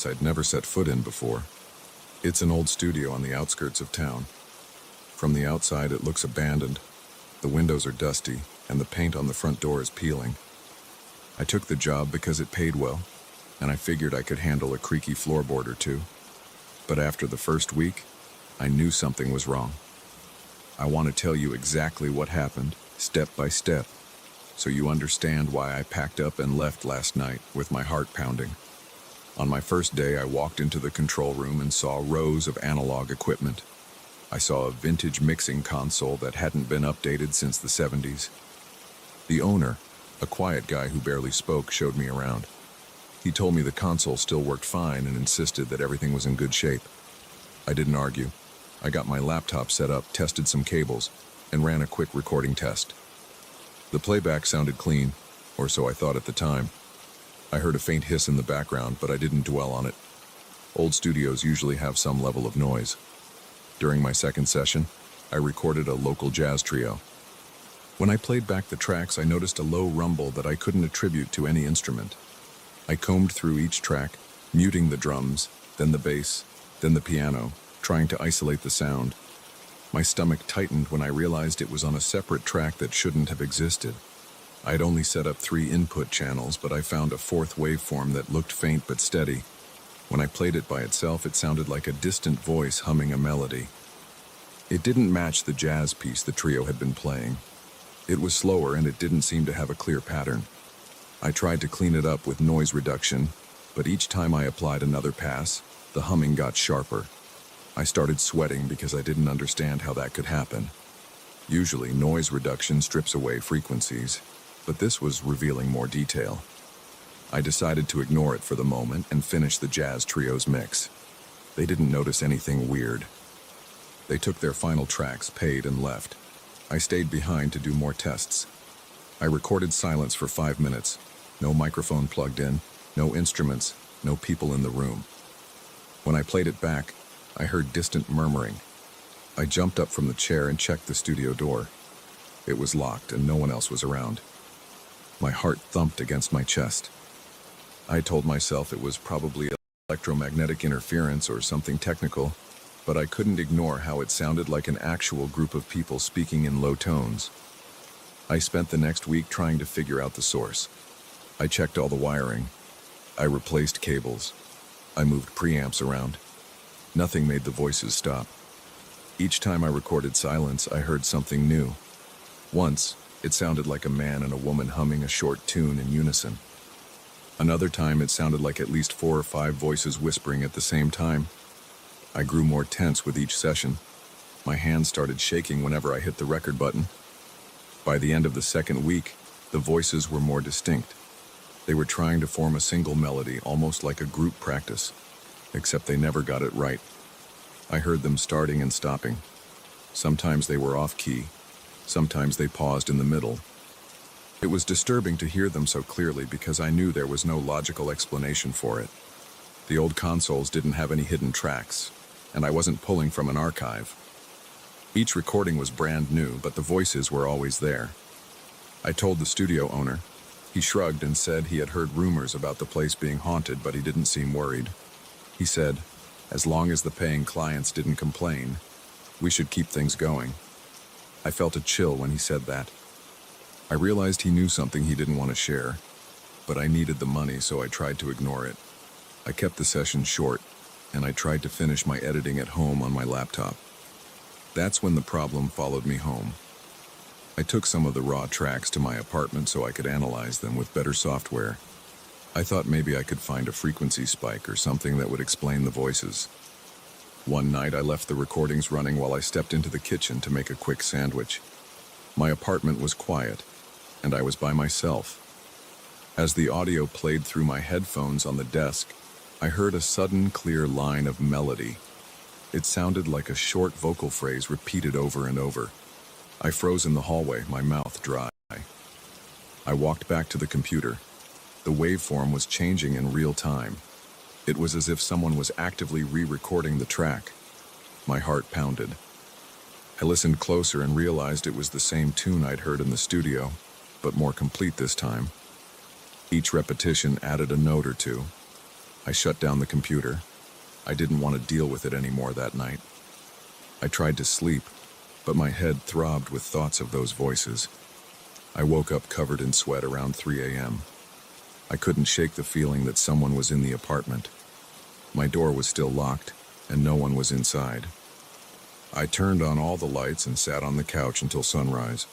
place I'd never set foot in before. It's an old studio on the outskirts of town. From the outside, it looks abandoned. The windows are dusty, and the paint on the front door is peeling. I took the job because it paid well, and I figured I could handle a creaky floorboard or two. But after the first week, I knew something was wrong. I want to tell you exactly what happened, step by step, so you understand why I packed up and left last night with my heart pounding. On my first day, I walked into the control room and saw rows of analog equipment. I saw a vintage mixing console that hadn't been updated since the 70s. The owner, a quiet guy who barely spoke, showed me around. He told me the console still worked fine and insisted that everything was in good shape. I didn't argue. I got my laptop set up, tested some cables, and ran a quick recording test. The playback sounded clean, or so I thought at the time. I heard a faint hiss in the background, but I didn't dwell on it. Old studios usually have some level of noise. During my second session, I recorded a local jazz trio. When I played back the tracks, I noticed a low rumble that I couldn't attribute to any instrument. I combed through each track, muting the drums, then the bass, then the piano, trying to isolate the sound. My stomach tightened when I realized it was on a separate track that shouldn't have existed. I had only set up 3 input channels, but I found a 4th waveform that looked faint but steady. When I played it by itself, it sounded like a distant voice humming a melody. It didn't match the jazz piece the trio had been playing. It was slower and it didn't seem to have a clear pattern. I tried to clean it up with noise reduction, but each time I applied another pass, the humming got sharper. I started sweating because I didn't understand how that could happen. Usually, noise reduction strips away frequencies, but this was revealing more detail. I decided to ignore it for the moment and finish the jazz trio's mix. They didn't notice anything weird. They took their final tracks, paid, and left. I stayed behind to do more tests. I recorded silence for 5 minutes. No microphone plugged in, no instruments, no people in the room. When I played it back, I heard distant murmuring. I jumped up from the chair and checked the studio door. It was locked and no one else was around. My heart thumped against my chest. I told myself it was probably electromagnetic interference or something technical, but I couldn't ignore how it sounded like an actual group of people speaking in low tones. I spent the next week trying to figure out the source. I checked all the wiring. I replaced cables. I moved preamps around. Nothing made the voices stop. Each time I recorded silence, I heard something new. Once, it sounded like a man and a woman humming a short tune in unison. Another time, it sounded like at least 4 or 5 voices whispering at the same time. I grew more tense with each session. My hands started shaking whenever I hit the record button. By the end of the second week, the voices were more distinct. They were trying to form a single melody, almost like a group practice, except they never got it right. I heard them starting and stopping. Sometimes they were off-key. Sometimes they paused in the middle. It was disturbing to hear them so clearly because I knew there was no logical explanation for it. The old consoles didn't have any hidden tracks, and I wasn't pulling from an archive. Each recording was brand new, but the voices were always there. I told the studio owner. He shrugged and said he had heard rumors about the place being haunted, but he didn't seem worried. He said, as long as the paying clients didn't complain, we should keep things going. I felt a chill when he said that. I realized he knew something he didn't want to share, but I needed the money, so I tried to ignore it. I kept the session short, and I tried to finish my editing at home on my laptop. That's when the problem followed me home. I took some of the raw tracks to my apartment so I could analyze them with better software. I thought maybe I could find a frequency spike or something that would explain the voices. One night I left the recordings running while I stepped into the kitchen to make a quick sandwich. My apartment was quiet, and I was by myself. As the audio played through my headphones on the desk, I heard a sudden, clear line of melody. It sounded like a short vocal phrase repeated over and over. I froze in the hallway, my mouth dry. I walked back to the computer. The waveform was changing in real time. It was as if someone was actively re-recording the track. My heart pounded. I listened closer and realized it was the same tune I'd heard in the studio, but more complete this time. Each repetition added a note or two. I shut down the computer. I didn't want to deal with it anymore that night. I tried to sleep, but my head throbbed with thoughts of those voices. I woke up covered in sweat around 3 a.m. I couldn't shake the feeling that someone was in the apartment. My door was still locked, and no one was inside. I turned on all the lights and sat on the couch until sunrise.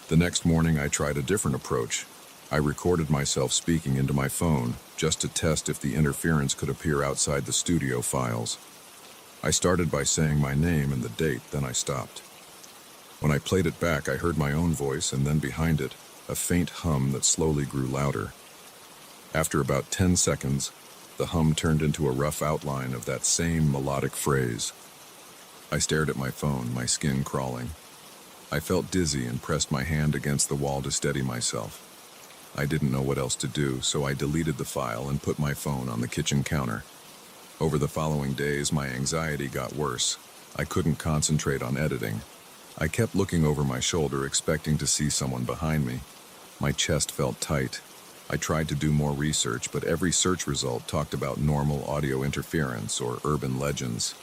The next morning, I tried a different approach. I recorded myself speaking into my phone, just to test if the interference could appear outside the studio files. I started by saying my name and the date, then I stopped. When I played it back, I heard my own voice, and then behind it, a faint hum that slowly grew louder. After about 10 seconds, the hum turned into a rough outline of that same melodic phrase. I stared at my phone, my skin crawling. I felt dizzy and pressed my hand against the wall to steady myself. I didn't know what else to do, so I deleted the file and put my phone on the kitchen counter. Over the following days, my anxiety got worse. I couldn't concentrate on editing. I kept looking over my shoulder, expecting to see someone behind me. My chest felt tight. I tried to do more research, but every search result talked about normal audio interference or urban legends.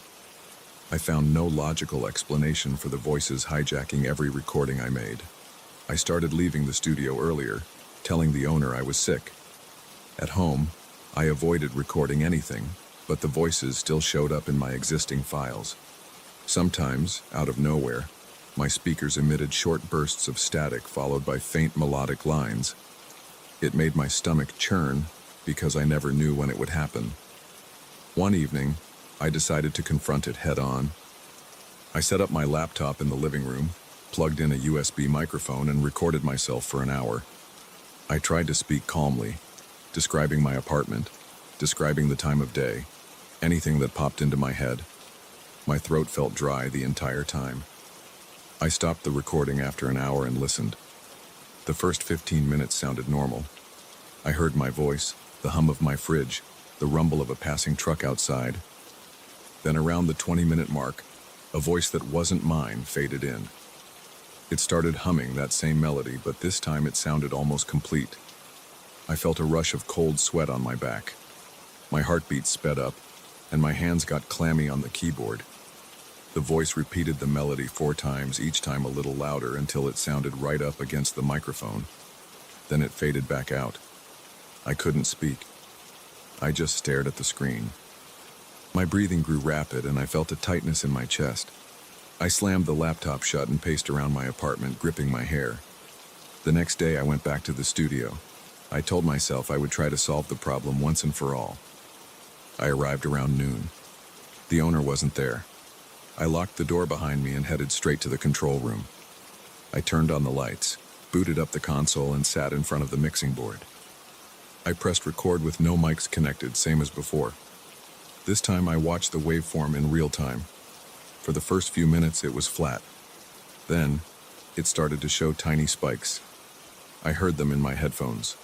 I found no logical explanation for the voices hijacking every recording I made. I started leaving the studio earlier, telling the owner I was sick. At home, I avoided recording anything, but the voices still showed up in my existing files. Sometimes, out of nowhere, my speakers emitted short bursts of static followed by faint melodic lines. It made my stomach churn because I never knew when it would happen. One evening, I decided to confront it head-on. I set up my laptop in the living room, plugged in a USB microphone, and recorded myself for an hour. I tried to speak calmly, describing my apartment, describing the time of day, anything that popped into my head. My throat felt dry the entire time. I stopped the recording after an hour and listened. The first 15 minutes sounded normal. I heard my voice, the hum of my fridge, the rumble of a passing truck outside. Then around the 20-minute mark, a voice that wasn't mine faded in. It started humming that same melody, but this time it sounded almost complete. I felt a rush of cold sweat on my back. My heartbeat sped up, and my hands got clammy on the keyboard. The voice repeated the melody 4 times, each time a little louder, until it sounded right up against the microphone. Then it faded back out. I couldn't speak. I just stared at the screen. My breathing grew rapid, and I felt a tightness in my chest. I slammed the laptop shut and paced around my apartment, gripping my hair. The next day, I went back to the studio. I told myself I would try to solve the problem once and for all. I arrived around noon. The owner wasn't there. I locked the door behind me and headed straight to the control room. I turned on the lights, booted up the console, and sat in front of the mixing board. I pressed record with no mics connected, same as before. This time I watched the waveform in real time. For the first few minutes it was flat. Then, it started to show tiny spikes. I heard them in my headphones.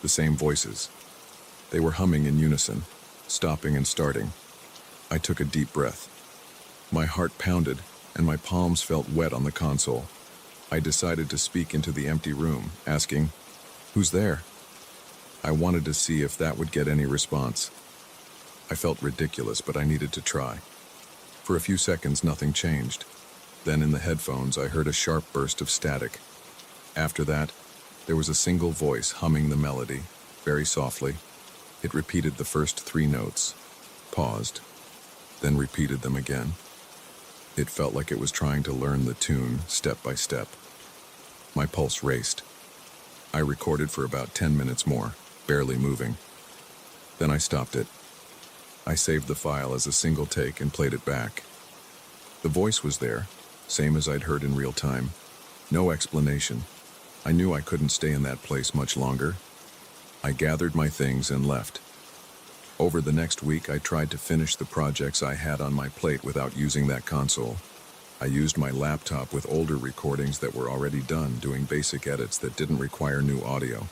The same voices. They were humming in unison, stopping and starting. I took a deep breath. My heart pounded, and my palms felt wet on the console. I decided to speak into the empty room, asking, "Who's there?" I wanted to see if that would get any response. I felt ridiculous, but I needed to try. For a few seconds, nothing changed. Then in the headphones, I heard a sharp burst of static. After that, there was a single voice humming the melody, very softly. It repeated the first 3 notes, paused, then repeated them again. It felt like it was trying to learn the tune step by step. My pulse raced. I recorded for about 10 minutes more, barely moving. Then I stopped it. I saved the file as a single take and played it back. The voice was there, same as I'd heard in real time. No explanation. I knew I couldn't stay in that place much longer. I gathered my things and left. Over the next week, I tried to finish the projects I had on my plate without using that console. I used my laptop with older recordings that were already done, doing basic edits that didn't require new audio.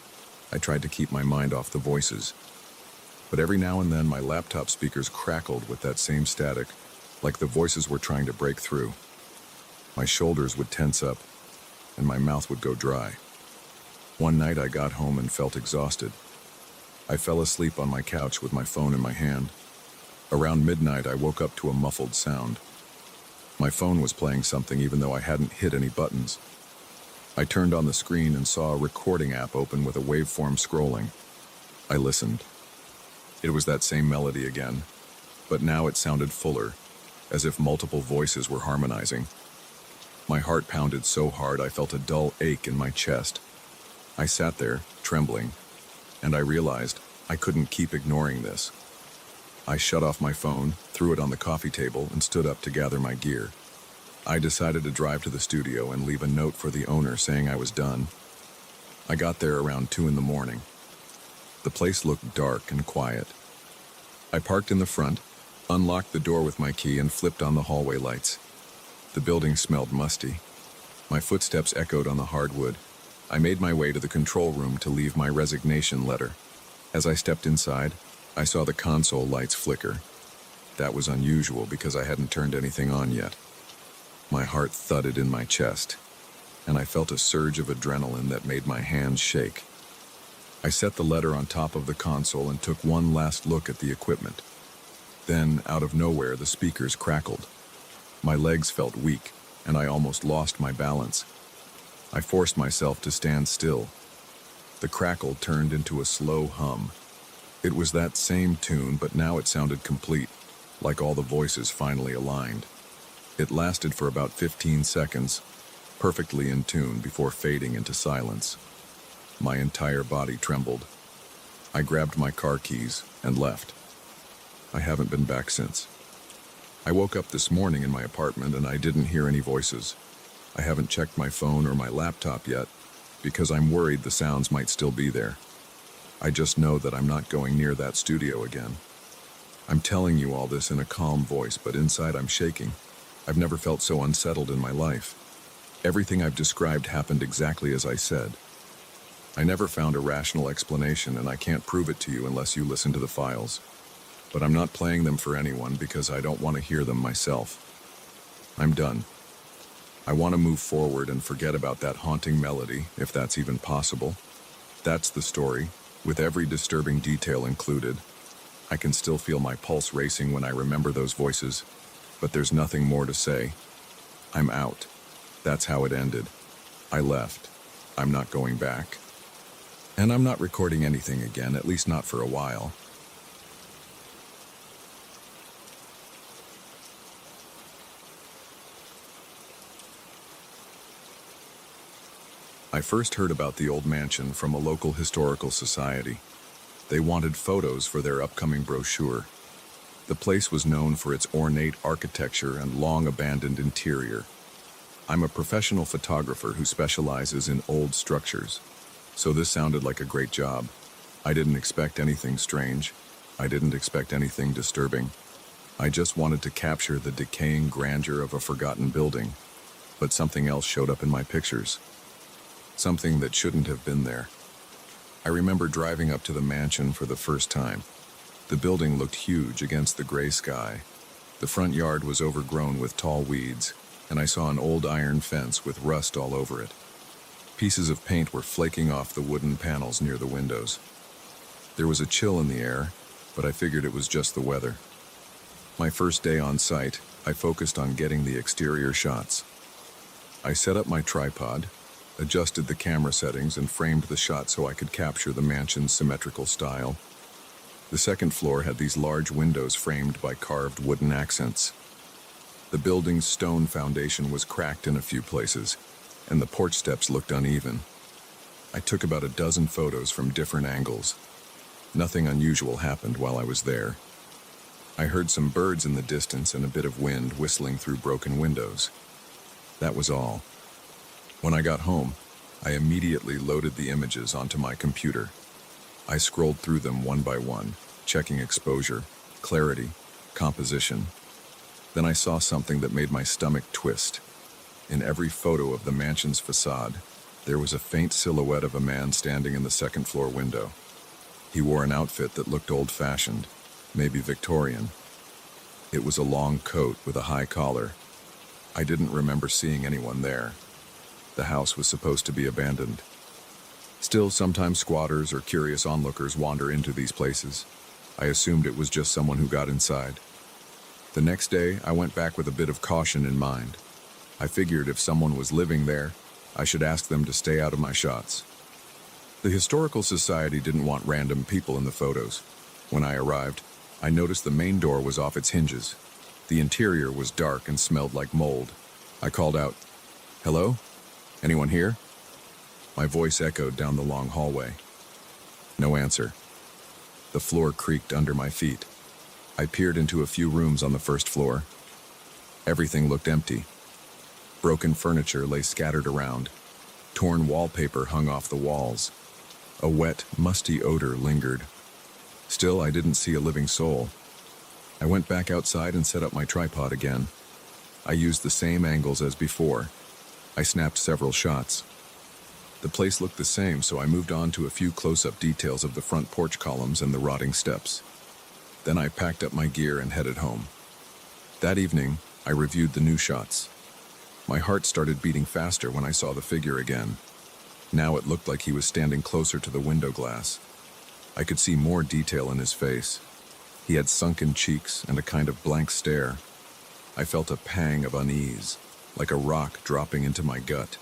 I tried to keep my mind off the voices. But every now and then, my laptop speakers crackled with that same static, like the voices were trying to break through. My shoulders would tense up, and my mouth would go dry. One night, I got home and felt exhausted. I fell asleep on my couch with my phone in my hand. Around midnight, I woke up to a muffled sound. My phone was playing something even though I hadn't hit any buttons. I turned on the screen and saw a recording app open with a waveform scrolling. I listened. It was that same melody again, but now it sounded fuller, as if multiple voices were harmonizing. My heart pounded so hard I felt a dull ache in my chest. I sat there, trembling, and I realized I couldn't keep ignoring this. I shut off my phone, threw it on the coffee table, and stood up to gather my gear. I decided to drive to the studio and leave a note for the owner saying I was done. I got there around 2 in the morning. The place looked dark and quiet. I parked in the front, unlocked the door with my key, and flipped on the hallway lights. The building smelled musty. My footsteps echoed on the hardwood. I made my way to the control room to leave my resignation letter. As I stepped inside, I saw the console lights flicker. That was unusual because I hadn't turned anything on yet. My heart thudded in my chest, and I felt a surge of adrenaline that made my hands shake. I set the letter on top of the console and took one last look at the equipment. Then, out of nowhere, the speakers crackled. My legs felt weak, and I almost lost my balance. I forced myself to stand still. The crackle turned into a slow hum. It was that same tune, but now it sounded complete, like all the voices finally aligned. It lasted for about 15 seconds, perfectly in tune before fading into silence. My entire body trembled. I grabbed my car keys and left. I haven't been back since. I woke up this morning in my apartment and I didn't hear any voices. I haven't checked my phone or my laptop yet because I'm worried the sounds might still be there. I just know that I'm not going near that studio again. I'm telling you all this in a calm voice, but inside I'm shaking. I've never felt so unsettled in my life. Everything I've described happened exactly as I said. I never found a rational explanation, and I can't prove it to you unless you listen to the files. But I'm not playing them for anyone because I don't want to hear them myself. I'm done. I want to move forward and forget about that haunting melody, if that's even possible. That's the story, with every disturbing detail included. I can still feel my pulse racing when I remember those voices, but there's nothing more to say. I'm out. That's how it ended. I left. I'm not going back. And I'm not recording anything again, at least not for a while. I first heard about the old mansion from a local historical society. They wanted photos for their upcoming brochure. The place was known for its ornate architecture and long-abandoned interior. I'm a professional photographer who specializes in old structures, so this sounded like a great job. I didn't expect anything strange. I didn't expect anything disturbing. I just wanted to capture the decaying grandeur of a forgotten building, but something else showed up in my pictures. Something that shouldn't have been there. I remember driving up to the mansion for the first time. The building looked huge against the gray sky. The front yard was overgrown with tall weeds, and I saw an old iron fence with rust all over it. Pieces of paint were flaking off the wooden panels near the windows. There was a chill in the air, but I figured it was just the weather. My first day on site, I focused on getting the exterior shots. I set up my tripod, adjusted the camera settings, and framed the shot so I could capture the mansion's symmetrical style. The second floor had these large windows framed by carved wooden accents. The building's stone foundation was cracked in a few places, and the porch steps looked uneven. I took about a dozen photos from different angles. Nothing unusual happened while I was there. I heard some birds in the distance and a bit of wind whistling through broken windows. That was all. When I got home, I immediately loaded the images onto my computer. I scrolled through them one by one, checking exposure, clarity, composition. Then I saw something that made my stomach twist. In every photo of the mansion's facade, there was a faint silhouette of a man standing in the second floor window. He wore an outfit that looked old-fashioned, maybe Victorian. It was a long coat with a high collar. I didn't remember seeing anyone there. The house was supposed to be abandoned. Still, sometimes squatters or curious onlookers wander into these places. I assumed it was just someone who got inside. The next day, I went back with a bit of caution in mind. I figured if someone was living there, I should ask them to stay out of my shots. The Historical Society didn't want random people in the photos. When I arrived, I noticed the main door was off its hinges. The interior was dark and smelled like mold. I called out, "Hello? Anyone here?" My voice echoed down the long hallway. No answer. The floor creaked under my feet. I peered into a few rooms on the first floor. Everything looked empty. Broken furniture lay scattered around. Torn wallpaper hung off the walls. A wet, musty odor lingered. Still, I didn't see a living soul. I went back outside and set up my tripod again. I used the same angles as before. I snapped several shots. The place looked the same, so I moved on to a few close-up details of the front porch columns and the rotting steps. Then I packed up my gear and headed home. That evening, I reviewed the new shots. My heart started beating faster when I saw the figure again. Now it looked like he was standing closer to the window glass. I could see more detail in his face. He had sunken cheeks and a kind of blank stare. I felt a pang of unease, like a rock dropping into my gut.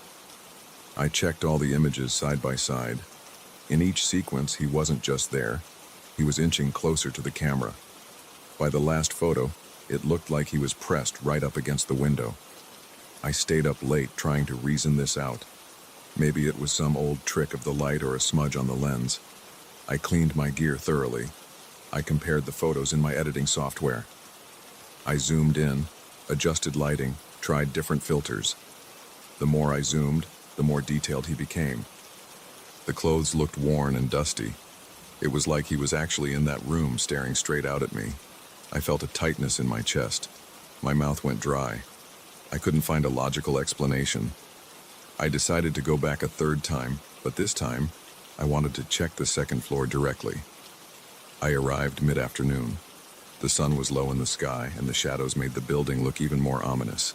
I checked all the images side by side. In each sequence, he wasn't just there. He was inching closer to the camera. By the last photo, it looked like he was pressed right up against the window. I stayed up late trying to reason this out. Maybe it was some old trick of the light or a smudge on the lens. I cleaned my gear thoroughly. I compared the photos in my editing software. I zoomed in, adjusted lighting, tried different filters. The more I zoomed, the more detailed he became. The clothes looked worn and dusty. It was like he was actually in that room staring straight out at me. I felt a tightness in my chest. My mouth went dry. I couldn't find a logical explanation. I decided to go back a third time, but this time, I wanted to check the second floor directly. I arrived mid-afternoon. The sun was low in the sky, and the shadows made the building look even more ominous.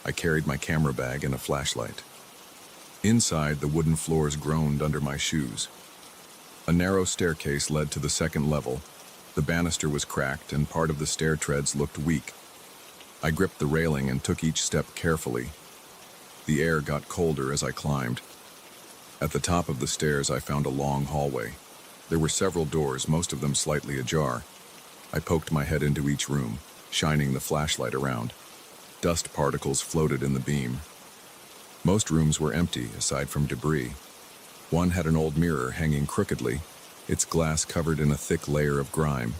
I carried my camera bag and a flashlight. Inside, the wooden floors groaned under my shoes. A narrow staircase led to the second level. The banister was cracked, and part of the stair treads looked weak. I gripped the railing and took each step carefully. The air got colder as I climbed. At the top of the stairs, I found a long hallway. There were several doors, most of them slightly ajar. I poked my head into each room, shining the flashlight around. Dust particles floated in the beam. Most rooms were empty, aside from debris. One had an old mirror hanging crookedly, its glass covered in a thick layer of grime.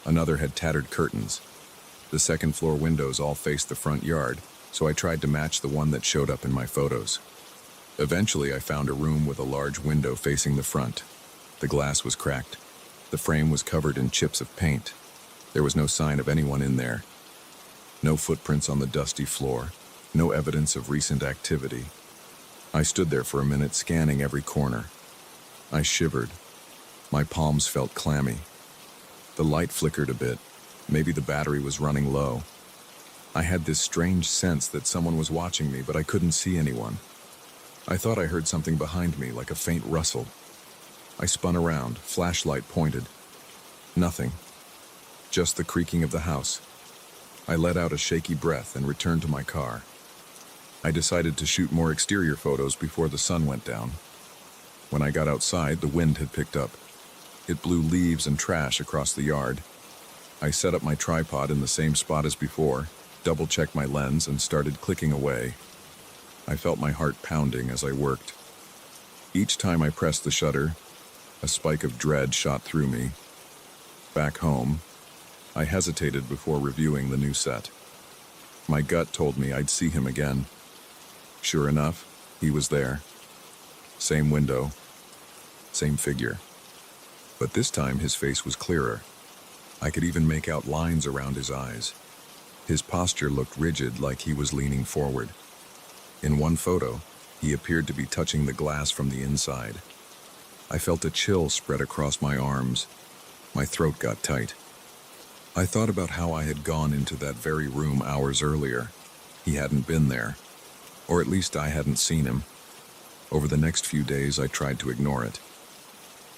Another had tattered curtains. The second-floor windows all faced the front yard, so I tried to match the one that showed up in my photos. Eventually, I found a room with a large window facing the front. The glass was cracked. The frame was covered in chips of paint. There was no sign of anyone in there. No footprints on the dusty floor. No evidence of recent activity. I stood there for a minute, scanning every corner. I shivered. My palms felt clammy. The light flickered a bit. Maybe the battery was running low. I had this strange sense that someone was watching me, but I couldn't see anyone. I thought I heard something behind me, like a faint rustle. I spun around, flashlight pointed. Nothing. Just the creaking of the house. I let out a shaky breath and returned to my car. I decided to shoot more exterior photos before the sun went down. When I got outside, the wind had picked up. It blew leaves and trash across the yard. I set up my tripod in the same spot as before, double-checked my lens, and started clicking away. I felt my heart pounding as I worked. Each time I pressed the shutter, a spike of dread shot through me. Back home, I hesitated before reviewing the new set. My gut told me I'd see him again. Sure enough, he was there. Same window, same figure. But this time his face was clearer. I could even make out lines around his eyes. His posture looked rigid, like he was leaning forward. In one photo, he appeared to be touching the glass from the inside. I felt a chill spread across my arms. My throat got tight. I thought about how I had gone into that very room hours earlier. He hadn't been there, or at least I hadn't seen him. Over the next few days, I tried to ignore it.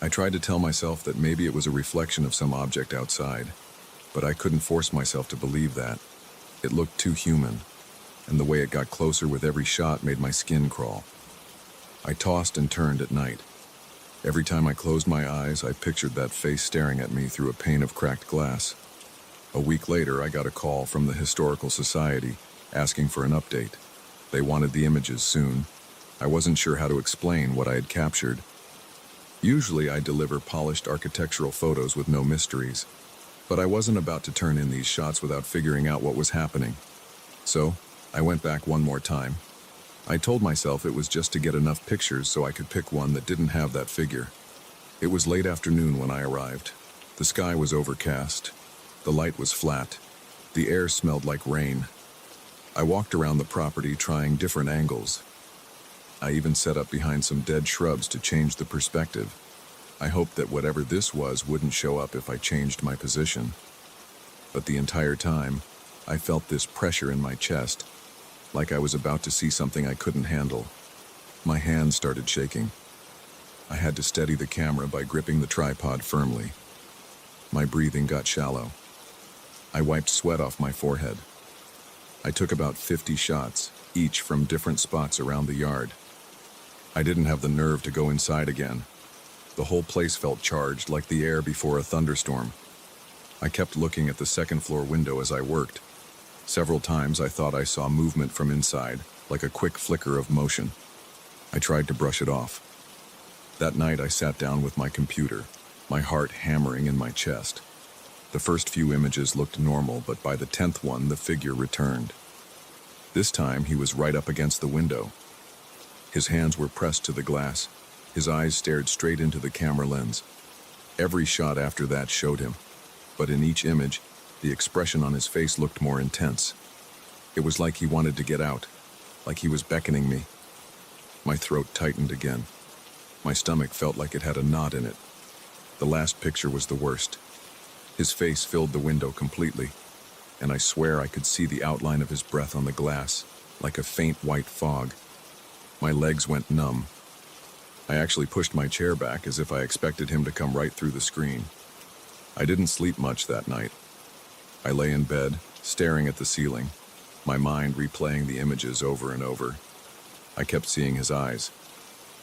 I tried to tell myself that maybe it was a reflection of some object outside, but I couldn't force myself to believe that. It looked too human, and the way it got closer with every shot made my skin crawl. I tossed and turned at night. Every time I closed my eyes, I pictured that face staring at me through a pane of cracked glass. A week later, I got a call from the Historical Society asking for an update. They wanted the images soon. I wasn't sure how to explain what I had captured. Usually, I deliver polished architectural photos with no mysteries, but I wasn't about to turn in these shots without figuring out what was happening. So, I went back one more time. I told myself it was just to get enough pictures so I could pick one that didn't have that figure. It was late afternoon when I arrived. The sky was overcast. The light was flat. The air smelled like rain. I walked around the property trying different angles. I even set up behind some dead shrubs to change the perspective. I hoped that whatever this was wouldn't show up if I changed my position. But the entire time, I felt this pressure in my chest, like I was about to see something I couldn't handle. My hands started shaking. I had to steady the camera by gripping the tripod firmly. My breathing got shallow. I wiped sweat off my forehead. I took about 50 shots, each from different spots around the yard. I didn't have the nerve to go inside again. The whole place felt charged, like the air before a thunderstorm. I kept looking at the second-floor window as I worked. Several times I thought I saw movement from inside, like a quick flicker of motion. I tried to brush it off. That night I sat down with my computer, my heart hammering in my chest. The first few images looked normal, but by the 10th one, the figure returned. This time, he was right up against the window. His hands were pressed to the glass. His eyes stared straight into the camera lens. Every shot after that showed him, but in each image, the expression on his face looked more intense. It was like he wanted to get out, like he was beckoning me. My throat tightened again. My stomach felt like it had a knot in it. The last picture was the worst. His face filled the window completely, and I swear I could see the outline of his breath on the glass, like a faint white fog. My legs went numb. I actually pushed my chair back as if I expected him to come right through the screen. I didn't sleep much that night. I lay in bed, staring at the ceiling, my mind replaying the images over and over. I kept seeing his eyes.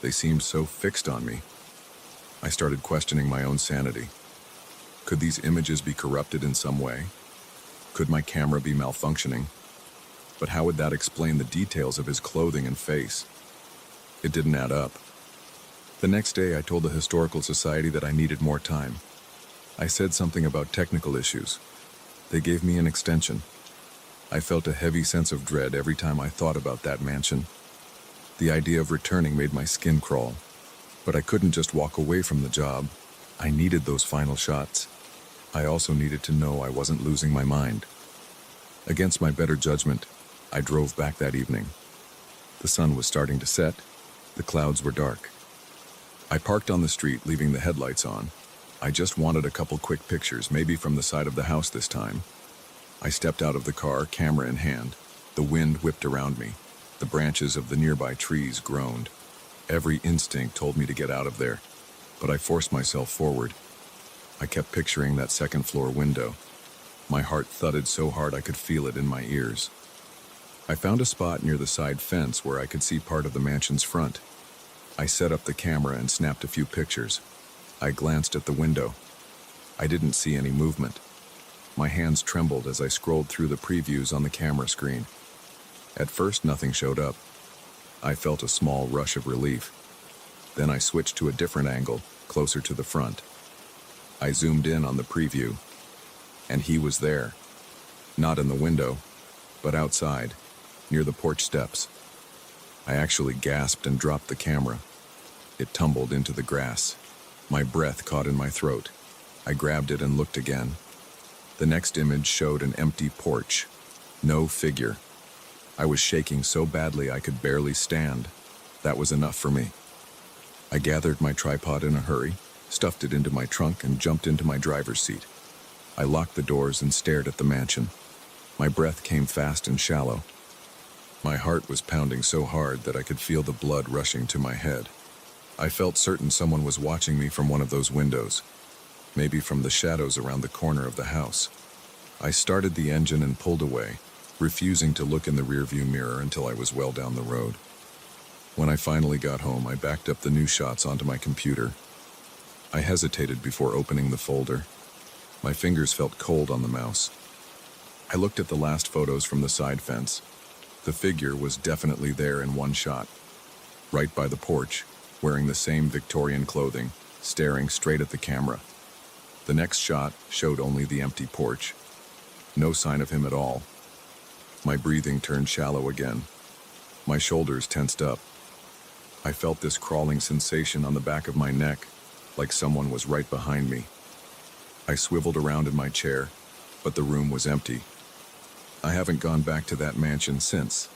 They seemed so fixed on me. I started questioning my own sanity. Could these images be corrupted in some way? Could my camera be malfunctioning? But how would that explain the details of his clothing and face? It didn't add up. The next day, I told the Historical Society that I needed more time. I said something about technical issues. They gave me an extension. I felt a heavy sense of dread every time I thought about that mansion. The idea of returning made my skin crawl. But I couldn't just walk away from the job. I needed those final shots. I also needed to know I wasn't losing my mind. Against my better judgment, I drove back that evening. The sun was starting to set. The clouds were dark. I parked on the street, leaving the headlights on. I just wanted a couple quick pictures, maybe from the side of the house this time. I stepped out of the car, camera in hand. The wind whipped around me. The branches of the nearby trees groaned. Every instinct told me to get out of there, but I forced myself forward. I kept picturing that second-floor window. My heart thudded so hard I could feel it in my ears. I found a spot near the side fence where I could see part of the mansion's front. I set up the camera and snapped a few pictures. I glanced at the window. I didn't see any movement. My hands trembled as I scrolled through the previews on the camera screen. At first, nothing showed up. I felt a small rush of relief. Then I switched to a different angle, closer to the front. I zoomed in on the preview, and he was there. Not in the window, but outside, near the porch steps. I actually gasped and dropped the camera. It tumbled into the grass. My breath caught in my throat. I grabbed it and looked again. The next image showed an empty porch. No figure. I was shaking so badly I could barely stand. That was enough for me. I gathered my tripod in a hurry, stuffed it into my trunk, and jumped into my driver's seat. I locked the doors and stared at the mansion. My breath came fast and shallow. My heart was pounding so hard that I could feel the blood rushing to my head. I felt certain someone was watching me from one of those windows, maybe from the shadows around the corner of the house. I started the engine and pulled away, refusing to look in the rearview mirror until I was well down the road. When I finally got home, I backed up the new shots onto my computer. I hesitated before opening the folder. My fingers felt cold on the mouse. I looked at the last photos from the side fence. The figure was definitely there in one shot, right by the porch, wearing the same Victorian clothing, staring straight at the camera. The next shot showed only the empty porch. No sign of him at all. My breathing turned shallow again. My shoulders tensed up. I felt this crawling sensation on the back of my neck, like someone was right behind me. I swiveled around in my chair, but the room was empty. I haven't gone back to that mansion since.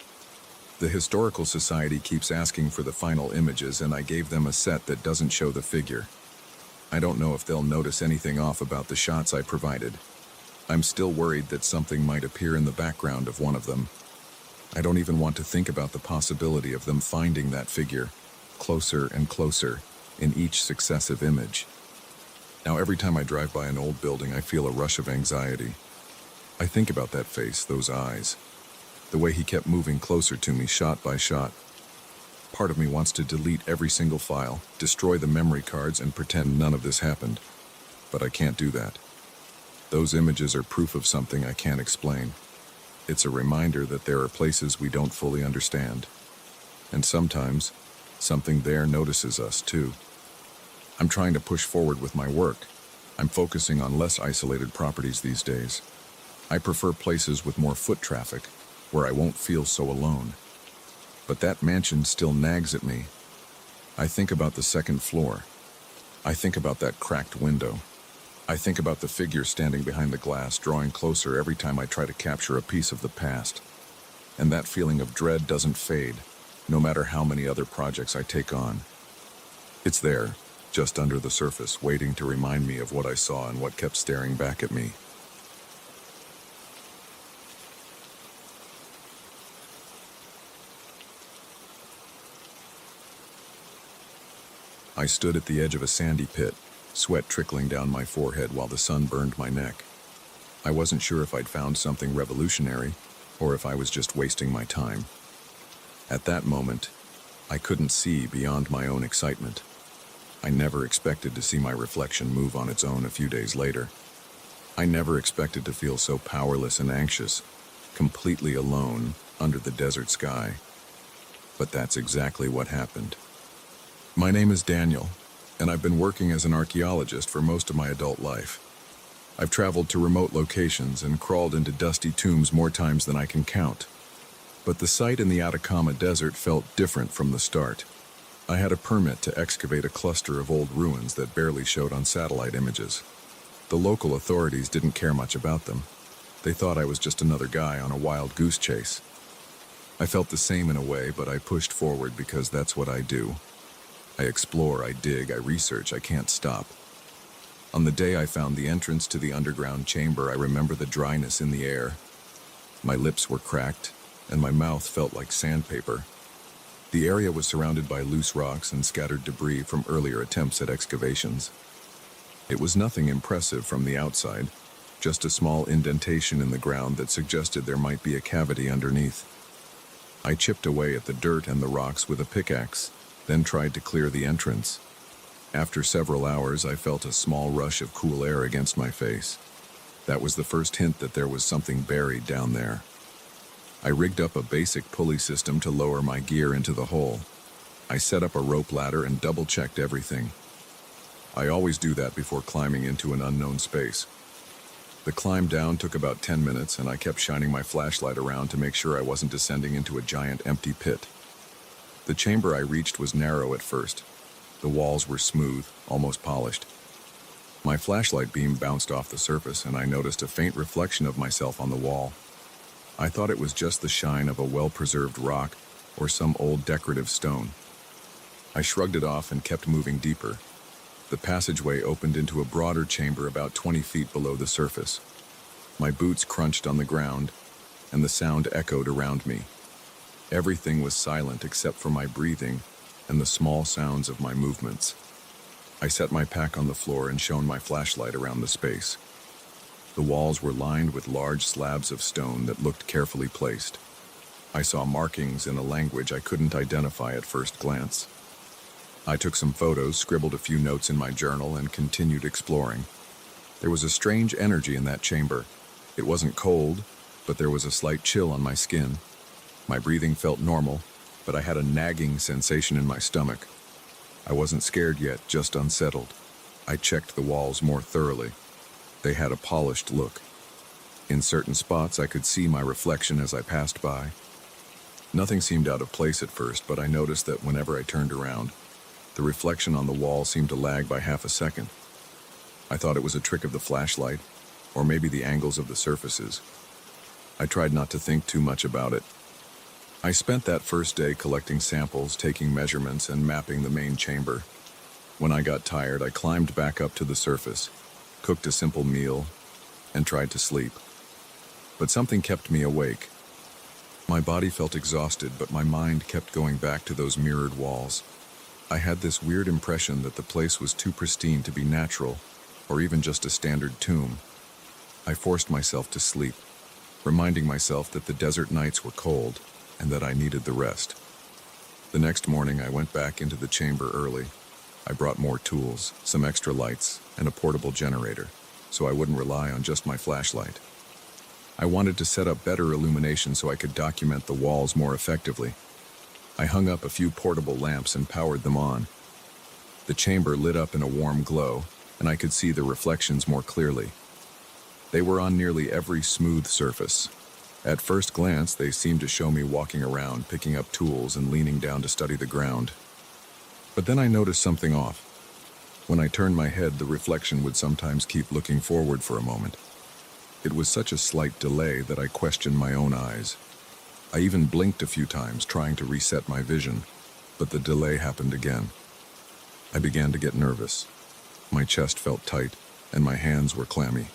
The Historical Society keeps asking for the final images, and I gave them a set that doesn't show the figure. I don't know if they'll notice anything off about the shots I provided. I'm still worried that something might appear in the background of one of them. I don't even want to think about the possibility of them finding that figure, closer and closer, in each successive image. Now, every time I drive by an old building, I feel a rush of anxiety. I think about that face, those eyes, the way he kept moving closer to me shot by shot. Part of me wants to delete every single file, destroy the memory cards, and pretend none of this happened. But I can't do that. Those images are proof of something I can't explain. It's a reminder that there are places we don't fully understand. And sometimes, something there notices us too. I'm trying to push forward with my work. I'm focusing on less isolated properties these days. I prefer places with more foot traffic, where I won't feel so alone. But that mansion still nags at me. I think about the second floor. I think about that cracked window. I think about the figure standing behind the glass, drawing closer every time I try to capture a piece of the past. And that feeling of dread doesn't fade, no matter how many other projects I take on. It's there, just under the surface, waiting to remind me of what I saw and what kept staring back at me. I stood at the edge of a sandy pit, sweat trickling down my forehead while the sun burned my neck. I wasn't sure if I'd found something revolutionary, or if I was just wasting my time. At that moment, I couldn't see beyond my own excitement. I never expected to see my reflection move on its own a few days later. I never expected to feel so powerless and anxious, completely alone under the desert sky. But that's exactly what happened. My name is Daniel, and I've been working as an archaeologist for most of my adult life. I've traveled to remote locations and crawled into dusty tombs more times than I can count. But the site in the Atacama Desert felt different from the start. I had a permit to excavate a cluster of old ruins that barely showed on satellite images. The local authorities didn't care much about them. They thought I was just another guy on a wild goose chase. I felt the same in a way, but I pushed forward because that's what I do. I explore, I dig, I research, I can't stop. On the day I found the entrance to the underground chamber, I remember the dryness in the air. My lips were cracked, and my mouth felt like sandpaper. The area was surrounded by loose rocks and scattered debris from earlier attempts at excavations. It was nothing impressive from the outside, just a small indentation in the ground that suggested there might be a cavity underneath. I chipped away at the dirt and the rocks with a pickaxe, then tried to clear the entrance. After several hours, I felt a small rush of cool air against my face. That was the first hint that there was something buried down there. I rigged up a basic pulley system to lower my gear into the hole. I set up a rope ladder and double-checked everything. I always do that before climbing into an unknown space. The climb down took about 10 minutes, and I kept shining my flashlight around to make sure I wasn't descending into a giant empty pit. The chamber I reached was narrow at first. The walls were smooth, almost polished. My flashlight beam bounced off the surface, and I noticed a faint reflection of myself on the wall. I thought it was just the shine of a well-preserved rock or some old decorative stone. I shrugged it off and kept moving deeper. The passageway opened into a broader chamber about 20 feet below the surface. My boots crunched on the ground, and the sound echoed around me. Everything was silent except for my breathing and the small sounds of my movements. I set my pack on the floor and shone my flashlight around the space. The walls were lined with large slabs of stone that looked carefully placed. I saw markings in a language I couldn't identify at first glance. I took some photos, scribbled a few notes in my journal, and continued exploring. There was a strange energy in that chamber. It wasn't cold, but there was a slight chill on my skin. My breathing felt normal, but I had a nagging sensation in my stomach. I wasn't scared yet, just unsettled. I checked the walls more thoroughly. They had a polished look. In certain spots, I could see my reflection as I passed by. Nothing seemed out of place at first, but I noticed that whenever I turned around, the reflection on the wall seemed to lag by half a second. I thought it was a trick of the flashlight, or maybe the angles of the surfaces. I tried not to think too much about it. I spent that first day collecting samples, taking measurements, and mapping the main chamber. When I got tired, I climbed back up to the surface, cooked a simple meal, and tried to sleep. But something kept me awake. My body felt exhausted, but my mind kept going back to those mirrored walls. I had this weird impression that the place was too pristine to be natural, or even just a standard tomb. I forced myself to sleep, reminding myself that the desert nights were cold and that I needed the rest. The next morning, I went back into the chamber early. I brought more tools, some extra lights, and a portable generator, so I wouldn't rely on just my flashlight. I wanted to set up better illumination so I could document the walls more effectively. I hung up a few portable lamps and powered them on. The chamber lit up in a warm glow, and I could see the reflections more clearly. They were on nearly every smooth surface. At first glance, they seemed to show me walking around, picking up tools and leaning down to study the ground. But then I noticed something off. When I turned my head, the reflection would sometimes keep looking forward for a moment. It was such a slight delay that I questioned my own eyes. I even blinked a few times, trying to reset my vision, but the delay happened again. I began to get nervous. My chest felt tight, and my hands were clammy.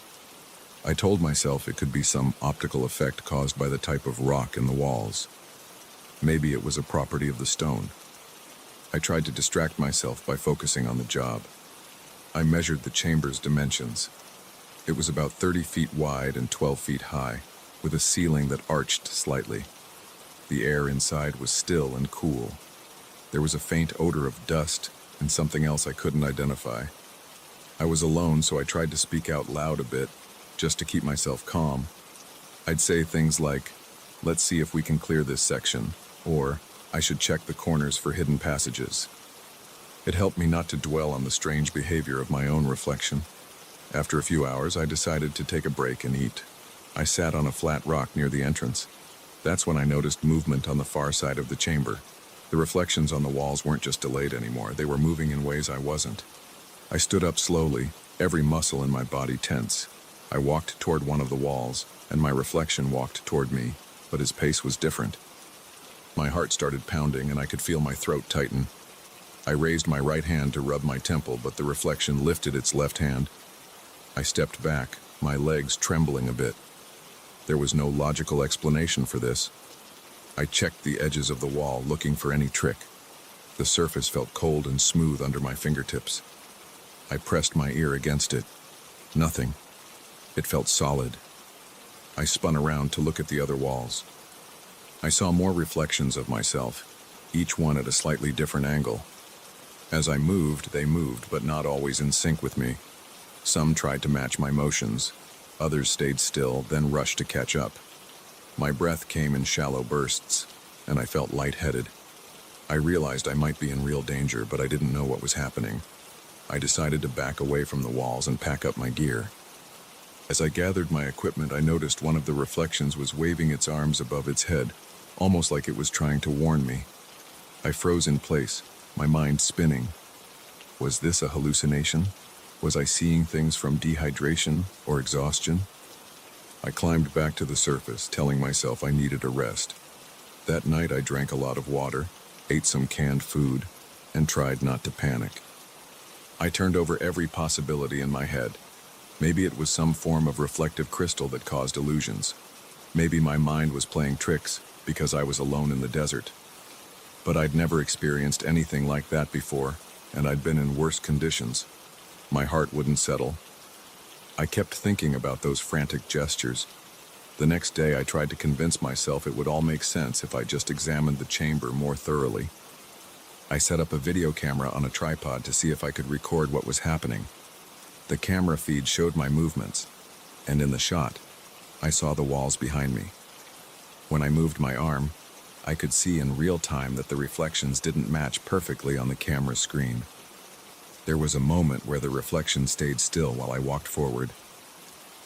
I told myself it could be some optical effect caused by the type of rock in the walls. Maybe it was a property of the stone. I tried to distract myself by focusing on the job. I measured the chamber's dimensions. It was about 30 feet wide and 12 feet high, with a ceiling that arched slightly. The air inside was still and cool. There was a faint odor of dust and something else I couldn't identify. I was alone, so I tried to speak out loud a bit, just to keep myself calm. I'd say things like, "Let's see if we can clear this section," or "I should check the corners for hidden passages." It helped me not to dwell on the strange behavior of my own reflection. After a few hours, I decided to take a break and eat. I sat on a flat rock near the entrance. That's when I noticed movement on the far side of the chamber. The reflections on the walls weren't just delayed anymore, they were moving in ways I wasn't. I stood up slowly, every muscle in my body tense. I walked toward one of the walls, and my reflection walked toward me, but his pace was different. My heart started pounding, and I could feel my throat tighten. I raised my right hand to rub my temple, but the reflection lifted its left hand. I stepped back, my legs trembling a bit. There was no logical explanation for this. I checked the edges of the wall, looking for any trick. The surface felt cold and smooth under my fingertips. I pressed my ear against it. Nothing. It felt solid. I spun around to look at the other walls. I saw more reflections of myself, each one at a slightly different angle. As I moved, they moved, but not always in sync with me. Some tried to match my motions. Others stayed still, then rushed to catch up. My breath came in shallow bursts, and I felt lightheaded. I realized I might be in real danger, but I didn't know what was happening. I decided to back away from the walls and pack up my gear. As I gathered my equipment, I noticed one of the reflections was waving its arms above its head, almost like it was trying to warn me. I froze in place, my mind spinning. Was this a hallucination? Was I seeing things from dehydration or exhaustion? I climbed back to the surface, telling myself I needed a rest. That night I drank a lot of water, ate some canned food, and tried not to panic. I turned over every possibility in my head. Maybe it was some form of reflective crystal that caused illusions. Maybe my mind was playing tricks, because I was alone in the desert. But I'd never experienced anything like that before, and I'd been in worse conditions. My heart wouldn't settle. I kept thinking about those frantic gestures. The next day I tried to convince myself it would all make sense if I just examined the chamber more thoroughly. I set up a video camera on a tripod to see if I could record what was happening. The camera feed showed my movements, and in the shot, I saw the walls behind me. When I moved my arm, I could see in real time that the reflections didn't match perfectly on the camera screen. There was a moment where the reflection stayed still while I walked forward.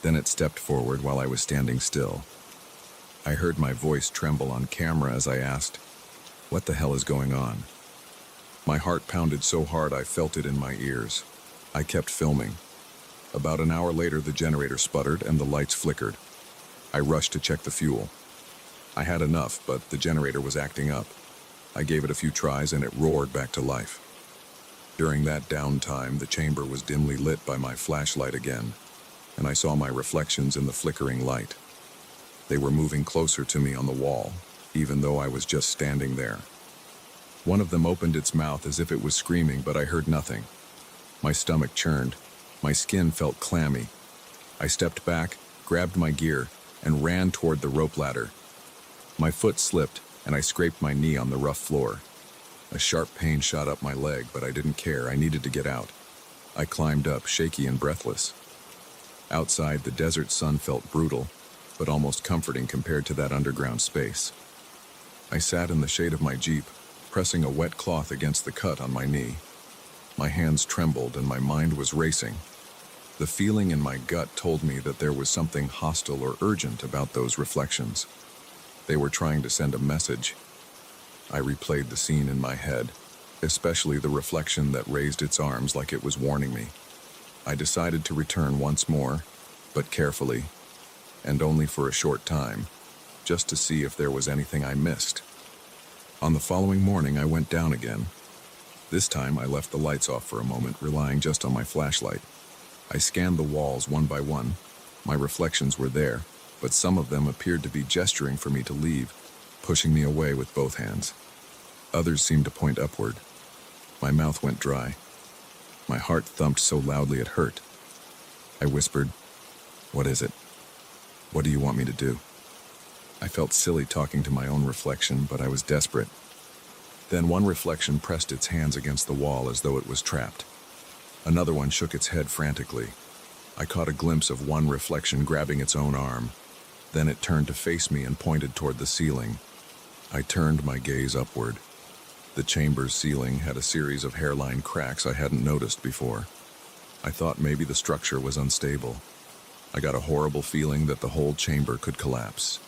Then it stepped forward while I was standing still. I heard my voice tremble on camera as I asked, "What the hell is going on?" My heart pounded so hard I felt it in my ears. I kept filming. About an hour later, the generator sputtered and the lights flickered. I rushed to check the fuel. I had enough, but the generator was acting up. I gave it a few tries and it roared back to life. During that downtime, the chamber was dimly lit by my flashlight again, and I saw my reflections in the flickering light. They were moving closer to me on the wall, even though I was just standing there. One of them opened its mouth as if it was screaming, but I heard nothing. My stomach churned. My skin felt clammy. I stepped back, grabbed my gear, and ran toward the rope ladder. My foot slipped, and I scraped my knee on the rough floor. A sharp pain shot up my leg, but I didn't care. I needed to get out. I climbed up, shaky and breathless. Outside, the desert sun felt brutal, but almost comforting compared to that underground space. I sat in the shade of my Jeep, pressing a wet cloth against the cut on my knee. My hands trembled and my mind was racing. The feeling in my gut told me that there was something hostile or urgent about those reflections. They were trying to send a message. I replayed the scene in my head, especially the reflection that raised its arms like it was warning me. I decided to return once more, but carefully, and only for a short time, just to see if there was anything I missed. On the following morning, I went down again. This time, I left the lights off for a moment, relying just on my flashlight. I scanned the walls one by one. My reflections were there, but some of them appeared to be gesturing for me to leave, pushing me away with both hands. Others seemed to point upward. My mouth went dry. My heart thumped so loudly it hurt. I whispered, "What is it? What do you want me to do?" I felt silly talking to my own reflection, but I was desperate. Then one reflection pressed its hands against the wall as though it was trapped. Another one shook its head frantically. I caught a glimpse of one reflection grabbing its own arm. Then it turned to face me and pointed toward the ceiling. I turned my gaze upward. The chamber's ceiling had a series of hairline cracks I hadn't noticed before. I thought maybe the structure was unstable. I got a horrible feeling that the whole chamber could collapse.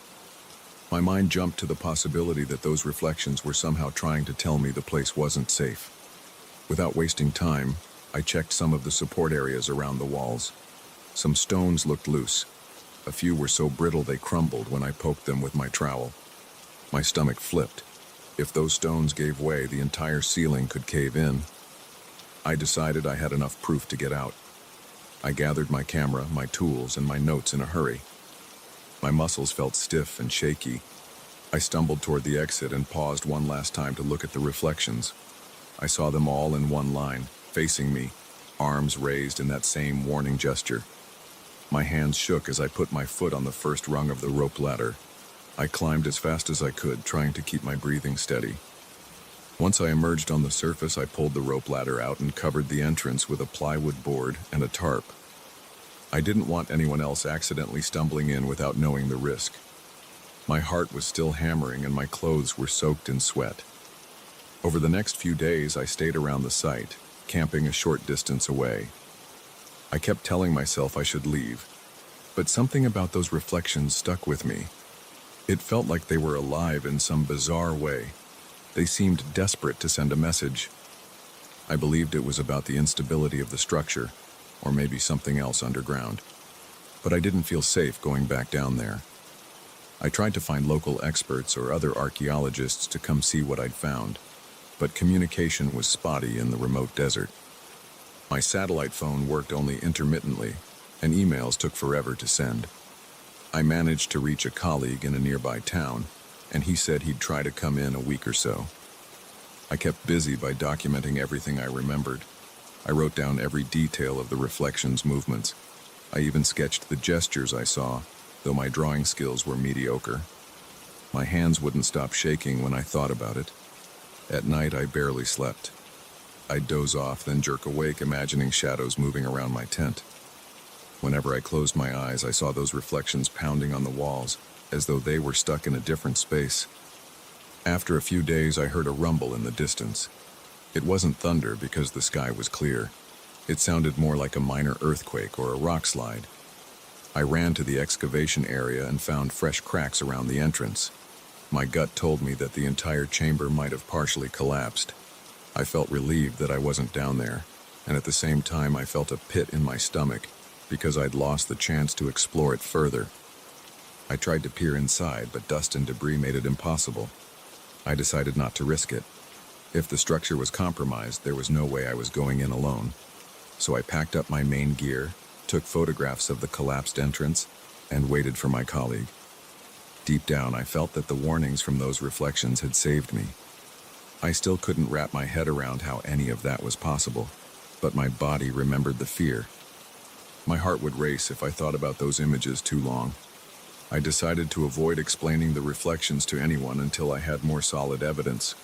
My mind jumped to the possibility that those reflections were somehow trying to tell me the place wasn't safe. Without wasting time, I checked some of the support areas around the walls. Some stones looked loose. A few were so brittle they crumbled when I poked them with my trowel. My stomach flipped. If those stones gave way, the entire ceiling could cave in. I decided I had enough proof to get out. I gathered my camera, my tools, and my notes in a hurry. My muscles felt stiff and shaky. I stumbled toward the exit and paused one last time to look at the reflections. I saw them all in one line, facing me, arms raised in that same warning gesture. My hands shook as I put my foot on the first rung of the rope ladder. I climbed as fast as I could, trying to keep my breathing steady. Once I emerged on the surface, I pulled the rope ladder out and covered the entrance with a plywood board and a tarp. I didn't want anyone else accidentally stumbling in without knowing the risk. My heart was still hammering and my clothes were soaked in sweat. Over the next few days, I stayed around the site, camping a short distance away. I kept telling myself I should leave, but something about those reflections stuck with me. It felt like they were alive in some bizarre way. They seemed desperate to send a message. I believed it was about the instability of the structure, or maybe something else underground. But I didn't feel safe going back down there. I tried to find local experts or other archaeologists to come see what I'd found, but communication was spotty in the remote desert. My satellite phone worked only intermittently, and emails took forever to send. I managed to reach a colleague in a nearby town, and he said he'd try to come in a week or so. I kept busy by documenting everything I remembered. I wrote down every detail of the reflection's movements. I even sketched the gestures I saw, though my drawing skills were mediocre. My hands wouldn't stop shaking when I thought about it. At night, I barely slept. I'd doze off, then jerk awake, imagining shadows moving around my tent. Whenever I closed my eyes, I saw those reflections pounding on the walls, as though they were stuck in a different space. After a few days, I heard a rumble in the distance. It wasn't thunder because the sky was clear. It sounded more like a minor earthquake or a rock slide. I ran to the excavation area and found fresh cracks around the entrance. My gut told me that the entire chamber might have partially collapsed. I felt relieved that I wasn't down there, and at the same time I felt a pit in my stomach because I'd lost the chance to explore it further. I tried to peer inside, but dust and debris made it impossible. I decided not to risk it. If the structure was compromised, there was no way I was going in alone. So I packed up my main gear, took photographs of the collapsed entrance, and waited for my colleague. Deep down, I felt that the warnings from those reflections had saved me. I still couldn't wrap my head around how any of that was possible, but my body remembered the fear. My heart would race if I thought about those images too long. I decided to avoid explaining the reflections to anyone until I had more solid evidence.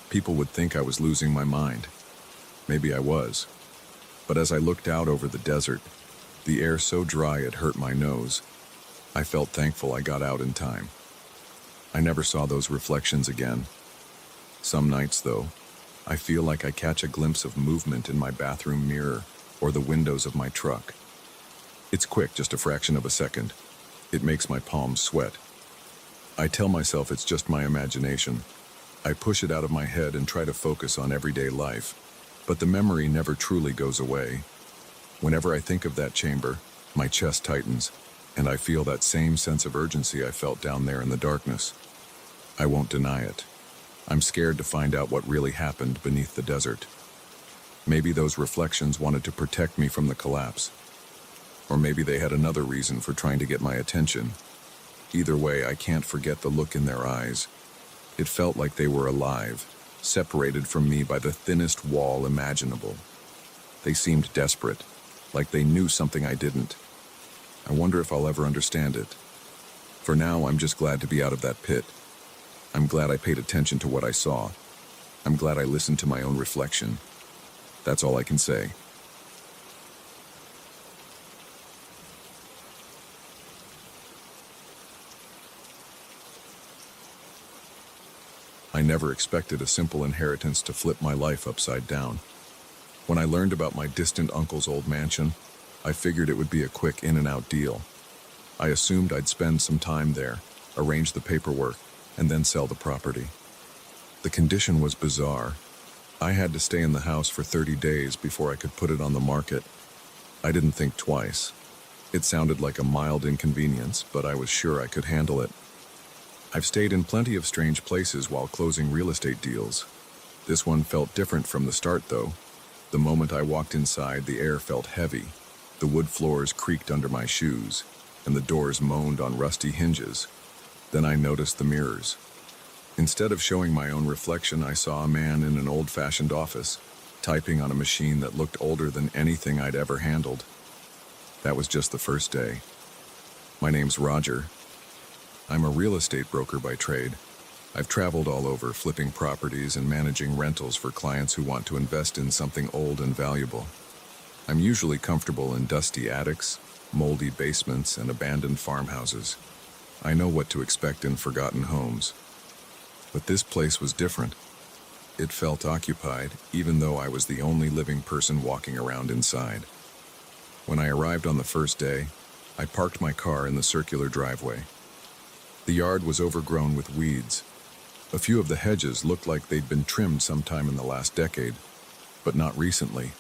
People would think I was losing my mind. Maybe I was. But as I looked out over the desert, the air so dry it hurt my nose, I felt thankful I got out in time. I never saw those reflections again. Some nights, though, I feel like I catch a glimpse of movement in my bathroom mirror or the windows of my truck. It's quick, just a fraction of a second. It makes my palms sweat. I tell myself it's just my imagination. I push it out of my head and try to focus on everyday life, but the memory never truly goes away. Whenever I think of that chamber, my chest tightens, and I feel that same sense of urgency I felt down there in the darkness. I won't deny it. I'm scared to find out what really happened beneath the desert. Maybe those reflections wanted to protect me from the collapse. Or maybe they had another reason for trying to get my attention. Either way, I can't forget the look in their eyes. It felt like they were alive, separated from me by the thinnest wall imaginable. They seemed desperate, like they knew something I didn't. I wonder if I'll ever understand it. For now, I'm just glad to be out of that pit. I'm glad I paid attention to what I saw. I'm glad I listened to my own reflection. That's all I can say. I never expected a simple inheritance to flip my life upside down. When I learned about my distant uncle's old mansion, I figured it would be a quick in-and-out deal. I assumed I'd spend some time there, arrange the paperwork, and then sell the property. The condition was bizarre. I had to stay in the house for 30 days before I could put it on the market. I didn't think twice. It sounded like a mild inconvenience, but I was sure I could handle it. I've stayed in plenty of strange places while closing real estate deals. This one felt different from the start, though. The moment I walked inside, the air felt heavy. The wood floors creaked under my shoes, and the doors moaned on rusty hinges. Then I noticed the mirrors. Instead of showing my own reflection, I saw a man in an old-fashioned office, typing on a machine that looked older than anything I'd ever handled. That was just the first day. My name's Roger. I'm a real estate broker by trade. I've traveled all over, flipping properties and managing rentals for clients who want to invest in something old and valuable. I'm usually comfortable in dusty attics, moldy basements, and abandoned farmhouses. I know what to expect in forgotten homes. But this place was different. It felt occupied, even though I was the only living person walking around inside. When I arrived on the first day, I parked my car in the circular driveway. The yard was overgrown with weeds. A few of the hedges looked like they'd been trimmed sometime in the last decade, but not recently.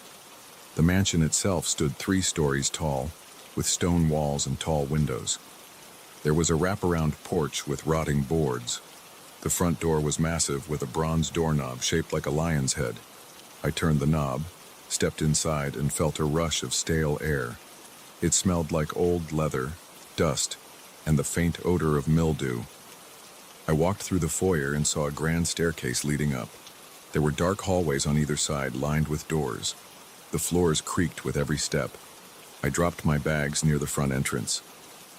The mansion itself stood 3 stories tall, with stone walls and tall windows. There was a wraparound porch with rotting boards. The front door was massive with a bronze doorknob shaped like a lion's head. I turned the knob, stepped inside, and felt a rush of stale air. It smelled like old leather, dust, and the faint odor of mildew. I walked through the foyer and saw a grand staircase leading up. There were dark hallways on either side lined with doors. The floors creaked with every step. I dropped my bags near the front entrance.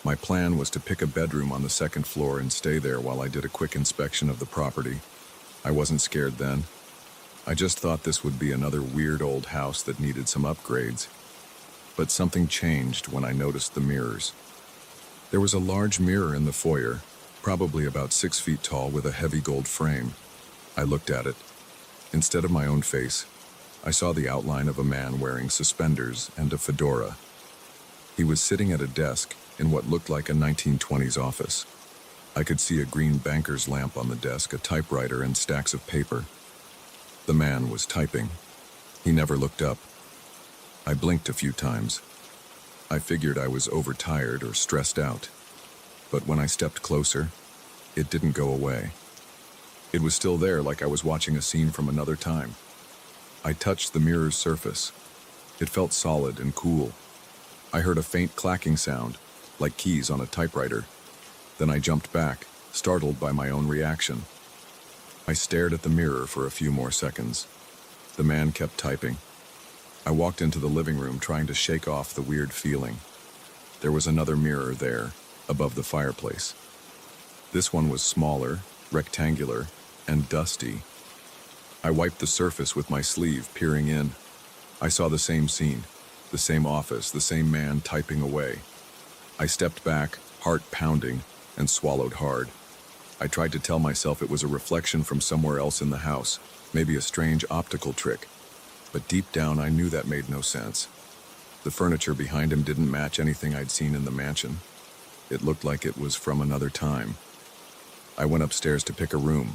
My plan was to pick a bedroom on the second floor and stay there while I did a quick inspection of the property. I wasn't scared then. I just thought this would be another weird old house that needed some upgrades. But something changed when I noticed the mirrors. There was a large mirror in the foyer, probably about 6 feet tall with a heavy gold frame. I looked at it. Instead of my own face, I saw the outline of a man wearing suspenders and a fedora. He was sitting at a desk in what looked like a 1920s office. I could see a green banker's lamp on the desk, a typewriter, and stacks of paper. The man was typing. He never looked up. I blinked a few times. I figured I was overtired or stressed out. But when I stepped closer, it didn't go away. It was still there, like I was watching a scene from another time. I touched the mirror's surface. It felt solid and cool. I heard a faint clacking sound, like keys on a typewriter. Then I jumped back, startled by my own reaction. I stared at the mirror for a few more seconds. The man kept typing. I walked into the living room trying to shake off the weird feeling. There was another mirror there, above the fireplace. This one was smaller, rectangular, and dusty. I wiped the surface with my sleeve, peering in. I saw the same scene, the same office, the same man typing away. I stepped back, heart pounding, and swallowed hard. I tried to tell myself it was a reflection from somewhere else in the house, maybe a strange optical trick. But deep down, I knew that made no sense. The furniture behind him didn't match anything I'd seen in the mansion. It looked like it was from another time. I went upstairs to pick a room.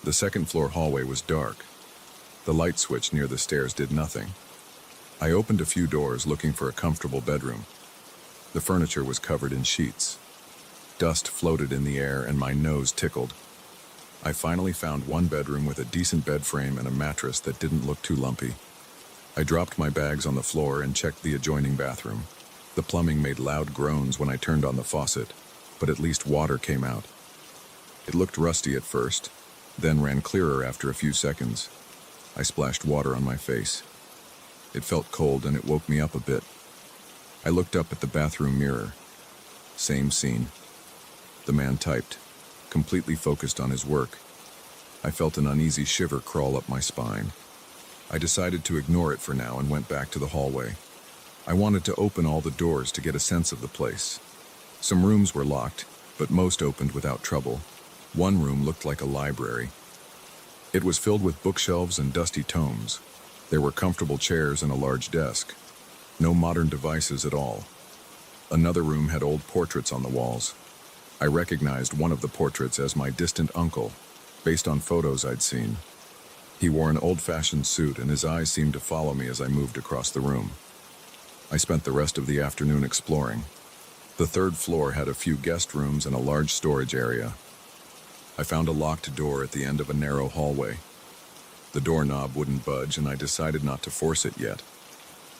The second-floor hallway was dark. The light switch near the stairs did nothing. I opened a few doors looking for a comfortable bedroom. The furniture was covered in sheets. Dust floated in the air and my nose tickled. I finally found one bedroom with a decent bed frame and a mattress that didn't look too lumpy. I dropped my bags on the floor and checked the adjoining bathroom. The plumbing made loud groans when I turned on the faucet, but at least water came out. It looked rusty at first, then ran clearer after a few seconds. I splashed water on my face. It felt cold and it woke me up a bit. I looked up at the bathroom mirror. Same scene. The man typed, completely focused on his work. I felt an uneasy shiver crawl up my spine. I decided to ignore it for now and went back to the hallway. I wanted to open all the doors to get a sense of the place. Some rooms were locked, but most opened without trouble. One room looked like a library. It was filled with bookshelves and dusty tomes. There were comfortable chairs and a large desk. No modern devices at all. Another room had old portraits on the walls. I recognized one of the portraits as my distant uncle, based on photos I'd seen. He wore an old-fashioned suit and his eyes seemed to follow me as I moved across the room. I spent the rest of the afternoon exploring. The third floor had a few guest rooms and a large storage area. I found a locked door at the end of a narrow hallway. The doorknob wouldn't budge and I decided not to force it yet.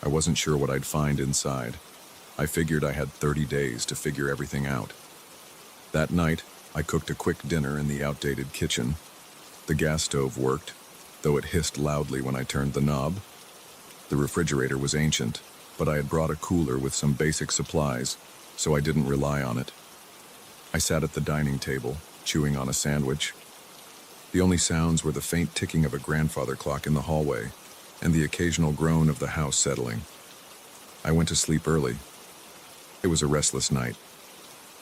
I wasn't sure what I'd find inside. I figured I had 30 days to figure everything out. That night, I cooked a quick dinner in the outdated kitchen. The gas stove worked, though it hissed loudly when I turned the knob. The refrigerator was ancient, but I had brought a cooler with some basic supplies, so I didn't rely on it. I sat at the dining table, chewing on a sandwich. The only sounds were the faint ticking of a grandfather clock in the hallway and the occasional groan of the house settling. I went to sleep early. It was a restless night.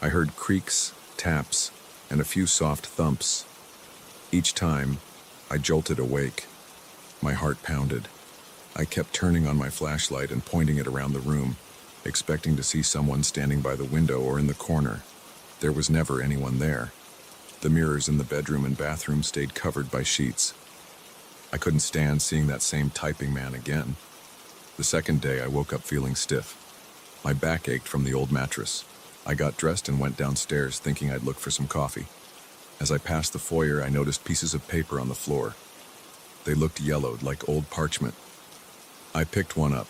I heard creaks, taps, and a few soft thumps. Each time, I jolted awake. My heart pounded. I kept turning on my flashlight and pointing it around the room, expecting to see someone standing by the window or in the corner. There was never anyone there. The mirrors in the bedroom and bathroom stayed covered by sheets. I couldn't stand seeing that same typing man again. The second day, I woke up feeling stiff. My back ached from the old mattress. I got dressed and went downstairs thinking I'd look for some coffee. As I passed the foyer, I noticed pieces of paper on the floor. They looked yellowed like old parchment. I picked one up.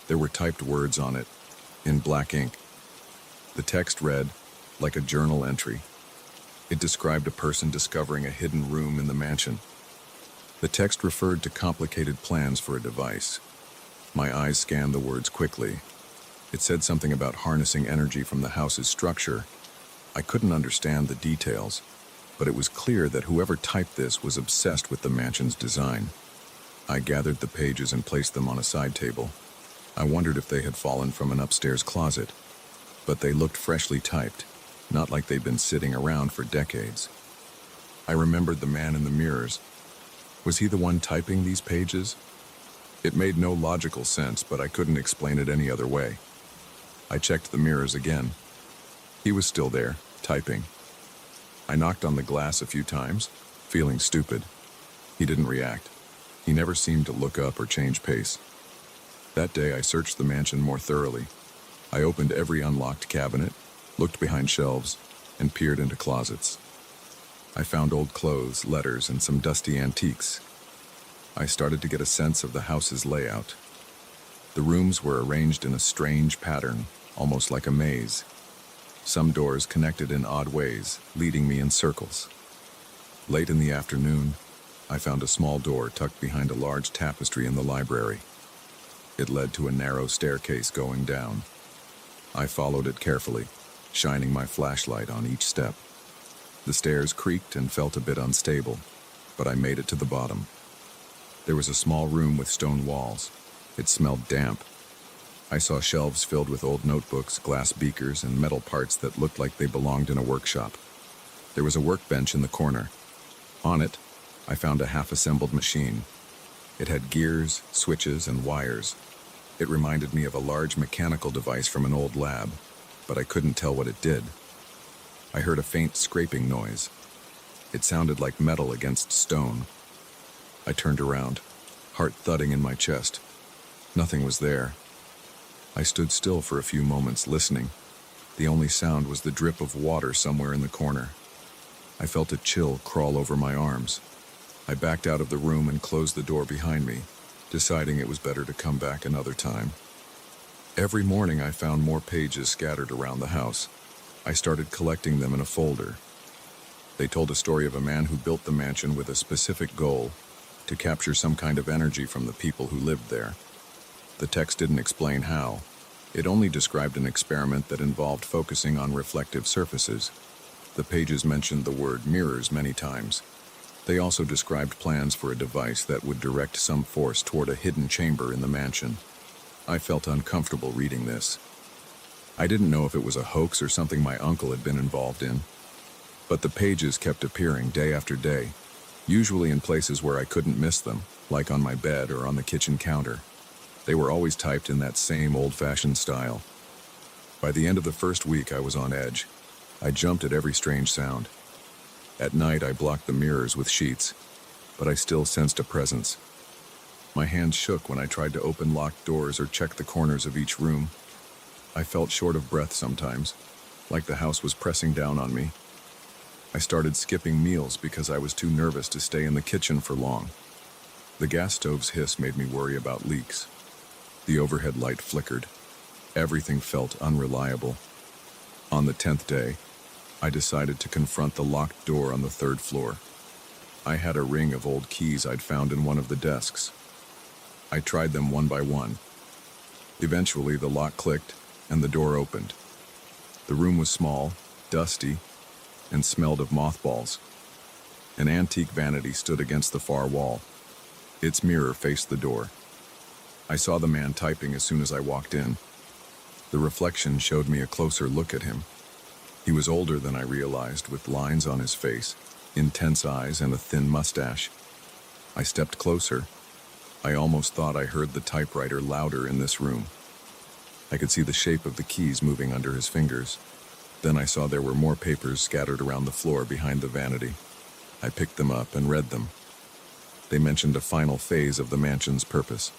There were typed words on it, in black ink. The text read, like a journal entry. It described a person discovering a hidden room in the mansion. The text referred to complicated plans for a device. My eyes scanned the words quickly. It said something about harnessing energy from the house's structure. I couldn't understand the details, but it was clear that whoever typed this was obsessed with the mansion's design. I gathered the pages and placed them on a side table. I wondered if they had fallen from an upstairs closet, but they looked freshly typed, not like they'd been sitting around for decades. I remembered the man in the mirrors. Was he the one typing these pages? It made no logical sense, but I couldn't explain it any other way. I checked the mirrors again. He was still there, typing. I knocked on the glass a few times, feeling stupid. He didn't react. He never seemed to look up or change pace. That day I searched the mansion more thoroughly. I opened every unlocked cabinet, looked behind shelves, and peered into closets. I found old clothes, letters, and some dusty antiques. I started to get a sense of the house's layout. The rooms were arranged in a strange pattern, almost like a maze. Some doors connected in odd ways, leading me in circles. Late in the afternoon, I found a small door tucked behind a large tapestry in the library. It led to a narrow staircase going down. I followed it carefully, shining my flashlight on each step. The stairs creaked and felt a bit unstable, but I made it to the bottom. There was a small room with stone walls. It smelled damp. I saw shelves filled with old notebooks, glass beakers, and metal parts that looked like they belonged in a workshop. There was a workbench in the corner. On it, I found a half-assembled machine. It had gears, switches, and wires. It reminded me of a large mechanical device from an old lab, but I couldn't tell what it did. I heard a faint scraping noise. It sounded like metal against stone. I turned around, heart thudding in my chest. Nothing was there. I stood still for a few moments, listening. The only sound was the drip of water somewhere in the corner. I felt a chill crawl over my arms. I backed out of the room and closed the door behind me, deciding it was better to come back another time. Every morning I found more pages scattered around the house. I started collecting them in a folder. They told a story of a man who built the mansion with a specific goal, to capture some kind of energy from the people who lived there. The text didn't explain how. It only described an experiment that involved focusing on reflective surfaces. The pages mentioned the word mirrors many times. They also described plans for a device that would direct some force toward a hidden chamber in the mansion. I felt uncomfortable reading this. I didn't know if it was a hoax or something my uncle had been involved in. But the pages kept appearing day after day, usually in places where I couldn't miss them, like on my bed or on the kitchen counter. They were always typed in that same old-fashioned style. By the end of the first week, I was on edge. I jumped at every strange sound. At night, I blocked the mirrors with sheets, but I still sensed a presence. My hands shook when I tried to open locked doors or check the corners of each room. I felt short of breath sometimes, like the house was pressing down on me. I started skipping meals because I was too nervous to stay in the kitchen for long. The gas stove's hiss made me worry about leaks. The overhead light flickered. Everything felt unreliable. On the 10th day, I decided to confront the locked door on the 3rd floor. I had a ring of old keys I'd found in one of the desks. I tried them one by one. Eventually, the lock clicked and the door opened. The room was small, dusty, and smelled of mothballs. An antique vanity stood against the far wall. Its mirror faced the door. I saw the man typing as soon as I walked in. The reflection showed me a closer look at him. He was older than I realized, with lines on his face, intense eyes, and a thin mustache. I stepped closer. I almost thought I heard the typewriter louder in this room. I could see the shape of the keys moving under his fingers. Then I saw there were more papers scattered around the floor behind the vanity. I picked them up and read them. They mentioned a final phase of the mansion's purpose.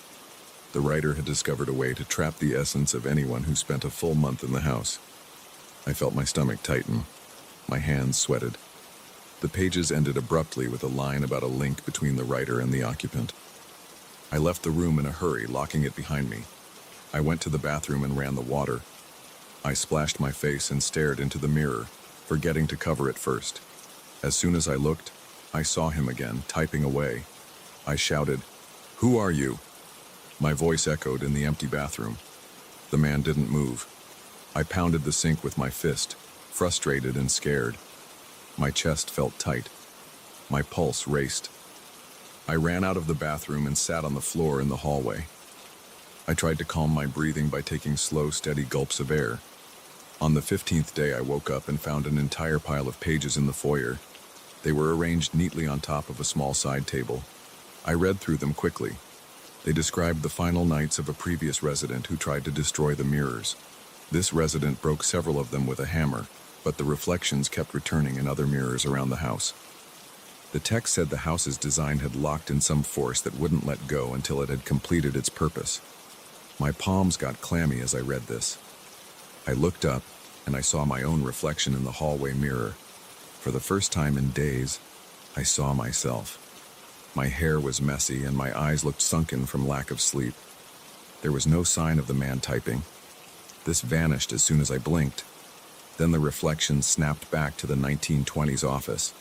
The writer had discovered a way to trap the essence of anyone who spent a full month in the house. I felt my stomach tighten. My hands sweated. The pages ended abruptly with a line about a link between the writer and the occupant. I left the room in a hurry, locking it behind me. I went to the bathroom and ran the water. I splashed my face and stared into the mirror, forgetting to cover it first. As soon as I looked, I saw him again, typing away. I shouted, "Who are you?" My voice echoed in the empty bathroom. The man didn't move. I pounded the sink with my fist, frustrated and scared. My chest felt tight. My pulse raced. I ran out of the bathroom and sat on the floor in the hallway. I tried to calm my breathing by taking slow, steady gulps of air. On the 15th day, I woke up and found an entire pile of pages in the foyer. They were arranged neatly on top of a small side table. I read through them quickly. They described the final nights of a previous resident who tried to destroy the mirrors. This resident broke several of them with a hammer, but the reflections kept returning in other mirrors around the house. The text said the house's design had locked in some force that wouldn't let go until it had completed its purpose. My palms got clammy as I read this. I looked up, and I saw my own reflection in the hallway mirror. For the first time in days, I saw myself. My hair was messy, and my eyes looked sunken from lack of sleep. There was no sign of the man typing. This vanished as soon as I blinked. Then the reflection snapped back to the 1920s office.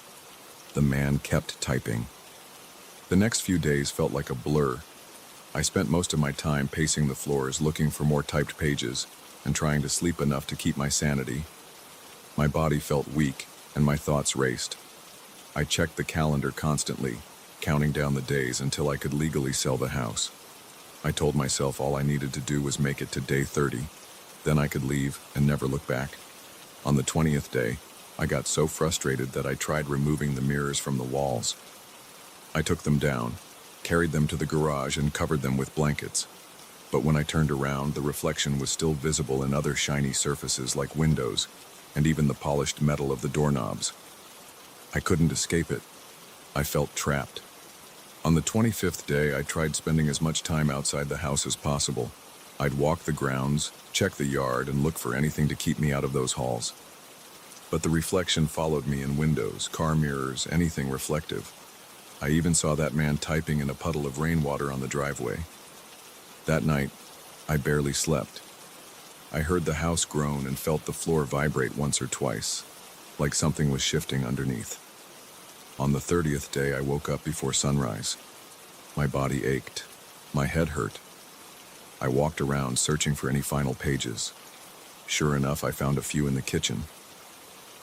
The man kept typing. The next few days felt like a blur. I spent most of my time pacing the floors looking for more typed pages and trying to sleep enough to keep my sanity. My body felt weak and my thoughts raced. I checked the calendar constantly, counting down the days until I could legally sell the house. I told myself all I needed to do was make it to day 30. Then I could leave and never look back. On the 20th day, I got so frustrated that I tried removing the mirrors from the walls. I took them down, carried them to the garage and covered them with blankets. But when I turned around, the reflection was still visible in other shiny surfaces like windows and even the polished metal of the doorknobs. I couldn't escape it. I felt trapped. On the 25th day, I tried spending as much time outside the house as possible. I'd walk the grounds, check the yard, and look for anything to keep me out of those halls. But the reflection followed me in windows, car mirrors, anything reflective. I even saw that man typing in a puddle of rainwater on the driveway. That night, I barely slept. I heard the house groan and felt the floor vibrate once or twice, like something was shifting underneath. On the 30th day, I woke up before sunrise. My body ached. My head hurt. I walked around searching for any final pages. Sure enough, I found a few in the kitchen.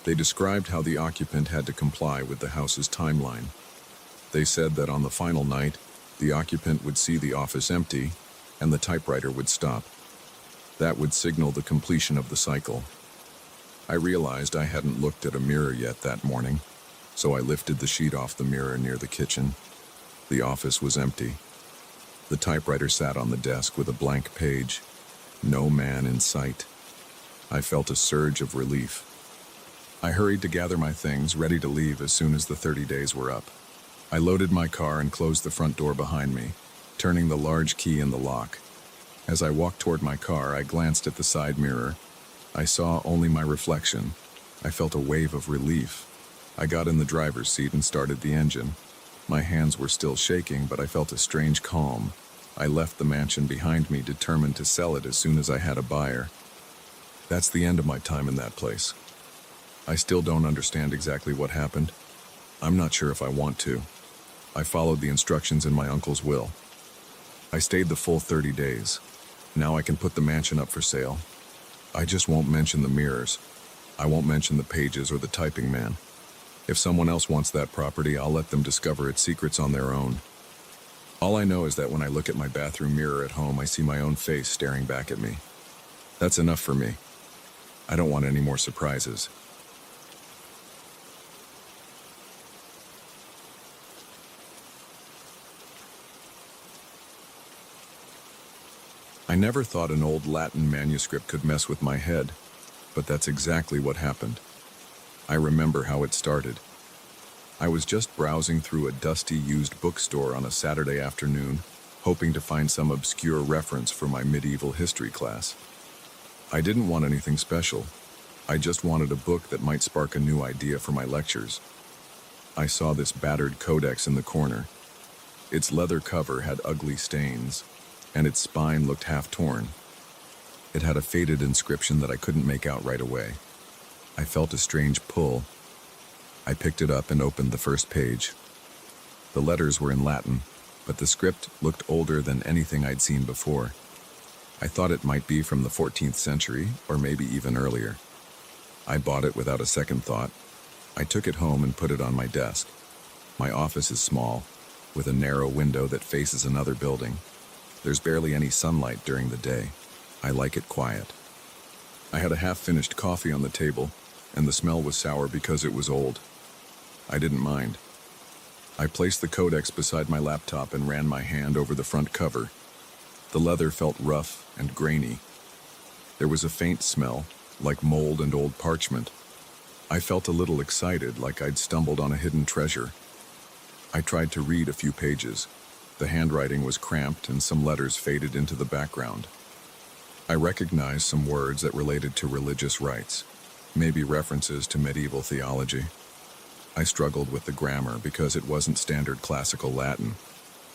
They described how the occupant had to comply with the house's timeline. They said that on the final night, the occupant would see the office empty and the typewriter would stop. That would signal the completion of the cycle. I realized I hadn't looked at a mirror yet that morning, so I lifted the sheet off the mirror near the kitchen. The office was empty. The typewriter sat on the desk with a blank page. No man in sight. I felt a surge of relief. I hurried to gather my things, ready to leave as soon as the 30 days were up. I loaded my car and closed the front door behind me, turning the large key in the lock. As I walked toward my car, I glanced at the side mirror. I saw only my reflection. I felt a wave of relief. I got in the driver's seat and started the engine. My hands were still shaking, but I felt a strange calm. I left the mansion behind me, determined to sell it as soon as I had a buyer. That's the end of my time in that place. I still don't understand exactly what happened. I'm not sure if I want to. I followed the instructions in my uncle's will. I stayed the full 30 days. Now I can put the mansion up for sale. I just won't mention the mirrors. I won't mention the pages or the typing man. If someone else wants that property, I'll let them discover its secrets on their own. All I know is that when I look at my bathroom mirror at home, I see my own face staring back at me. That's enough for me. I don't want any more surprises. I never thought an old Latin manuscript could mess with my head, but that's exactly what happened. I remember how it started. I was just browsing through a dusty used bookstore on a Saturday afternoon, hoping to find some obscure reference for my medieval history class. I didn't want anything special. I just wanted a book that might spark a new idea for my lectures. I saw this battered codex in the corner. Its leather cover had ugly stains, and its spine looked half torn. It had a faded inscription that I couldn't make out right away. I felt a strange pull. I picked it up and opened the first page. The letters were in Latin, but the script looked older than anything I'd seen before. I thought it might be from the 14th century, or maybe even earlier. I bought it without a second thought. I took it home and put it on my desk. My office is small, with a narrow window that faces another building. There's barely any sunlight during the day. I like it quiet. I had a half-finished coffee on the table, and the smell was sour because it was old. I didn't mind. I placed the codex beside my laptop and ran my hand over the front cover. The leather felt rough and grainy. There was a faint smell, like mold and old parchment. I felt a little excited, like I'd stumbled on a hidden treasure. I tried to read a few pages. The handwriting was cramped and some letters faded into the background. I recognized some words that related to religious rites, maybe references to medieval theology. I struggled with the grammar because it wasn't standard classical Latin.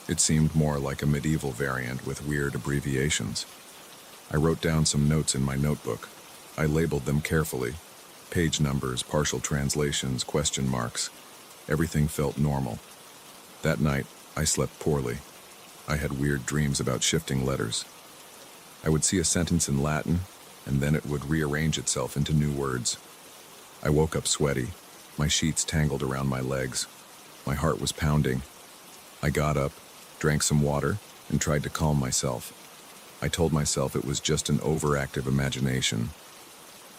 It seemed more like a medieval variant with weird abbreviations. I wrote down some notes in my notebook. I labeled them carefully. Page numbers, partial translations, question marks. Everything felt normal. That night, I slept poorly. I had weird dreams about shifting letters. I would see a sentence in Latin, and then it would rearrange itself into new words. I woke up sweaty, my sheets tangled around my legs. My heart was pounding. I got up, drank some water, and tried to calm myself. I told myself it was just an overactive imagination.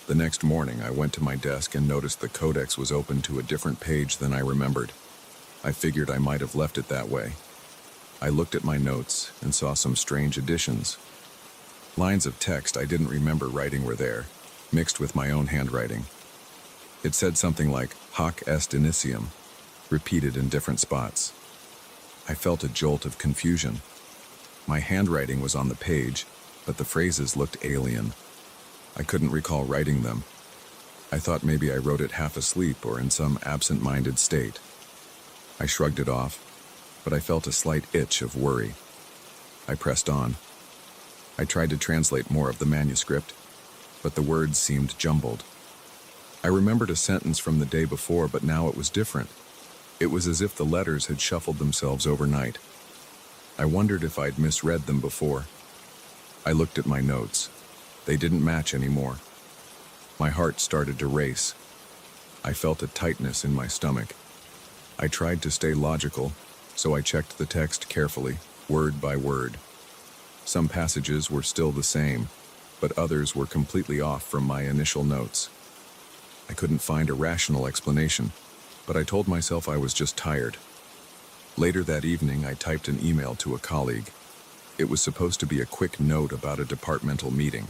The next morning, I went to my desk and noticed the codex was open to a different page than I remembered. I figured I might have left it that way. I looked at my notes and saw some strange additions. Lines of text I didn't remember writing were there, mixed with my own handwriting. It said something like, "Hoc est initium," repeated in different spots. I felt a jolt of confusion. My handwriting was on the page, but the phrases looked alien. I couldn't recall writing them. I thought maybe I wrote it half asleep or in some absent-minded state. I shrugged it off, but I felt a slight itch of worry. I pressed on. I tried to translate more of the manuscript, but the words seemed jumbled. I remembered a sentence from the day before, but now it was different. It was as if the letters had shuffled themselves overnight. I wondered if I'd misread them before. I looked at my notes. They didn't match anymore. My heart started to race. I felt a tightness in my stomach. I tried to stay logical, so I checked the text carefully, word by word. Some passages were still the same, but others were completely off from my initial notes. I couldn't find a rational explanation, but I told myself I was just tired. Later that evening, I typed an email to a colleague. It was supposed to be a quick note about a departmental meeting.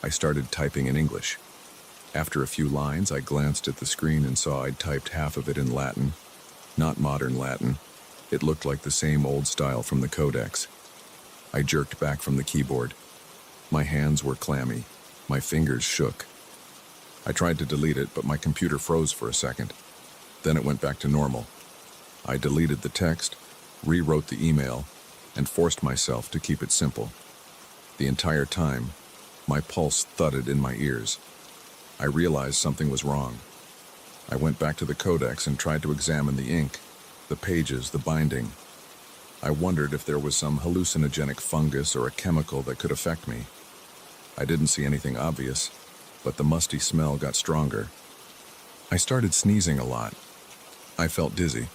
I started typing in English. After a few lines, I glanced at the screen and saw I'd typed half of it in Latin. Not modern Latin. It looked like the same old style from the codex. I jerked back from the keyboard. My hands were clammy. My fingers shook. I tried to delete it, but my computer froze for a second. Then it went back to normal. I deleted the text, rewrote the email, and forced myself to keep it simple. The entire time, my pulse thudded in my ears. I realized something was wrong. I went back to the codex and tried to examine the ink, the pages, the binding. I wondered if there was some hallucinogenic fungus or a chemical that could affect me. I didn't see anything obvious, but the musty smell got stronger. I started sneezing a lot. I felt dizzy.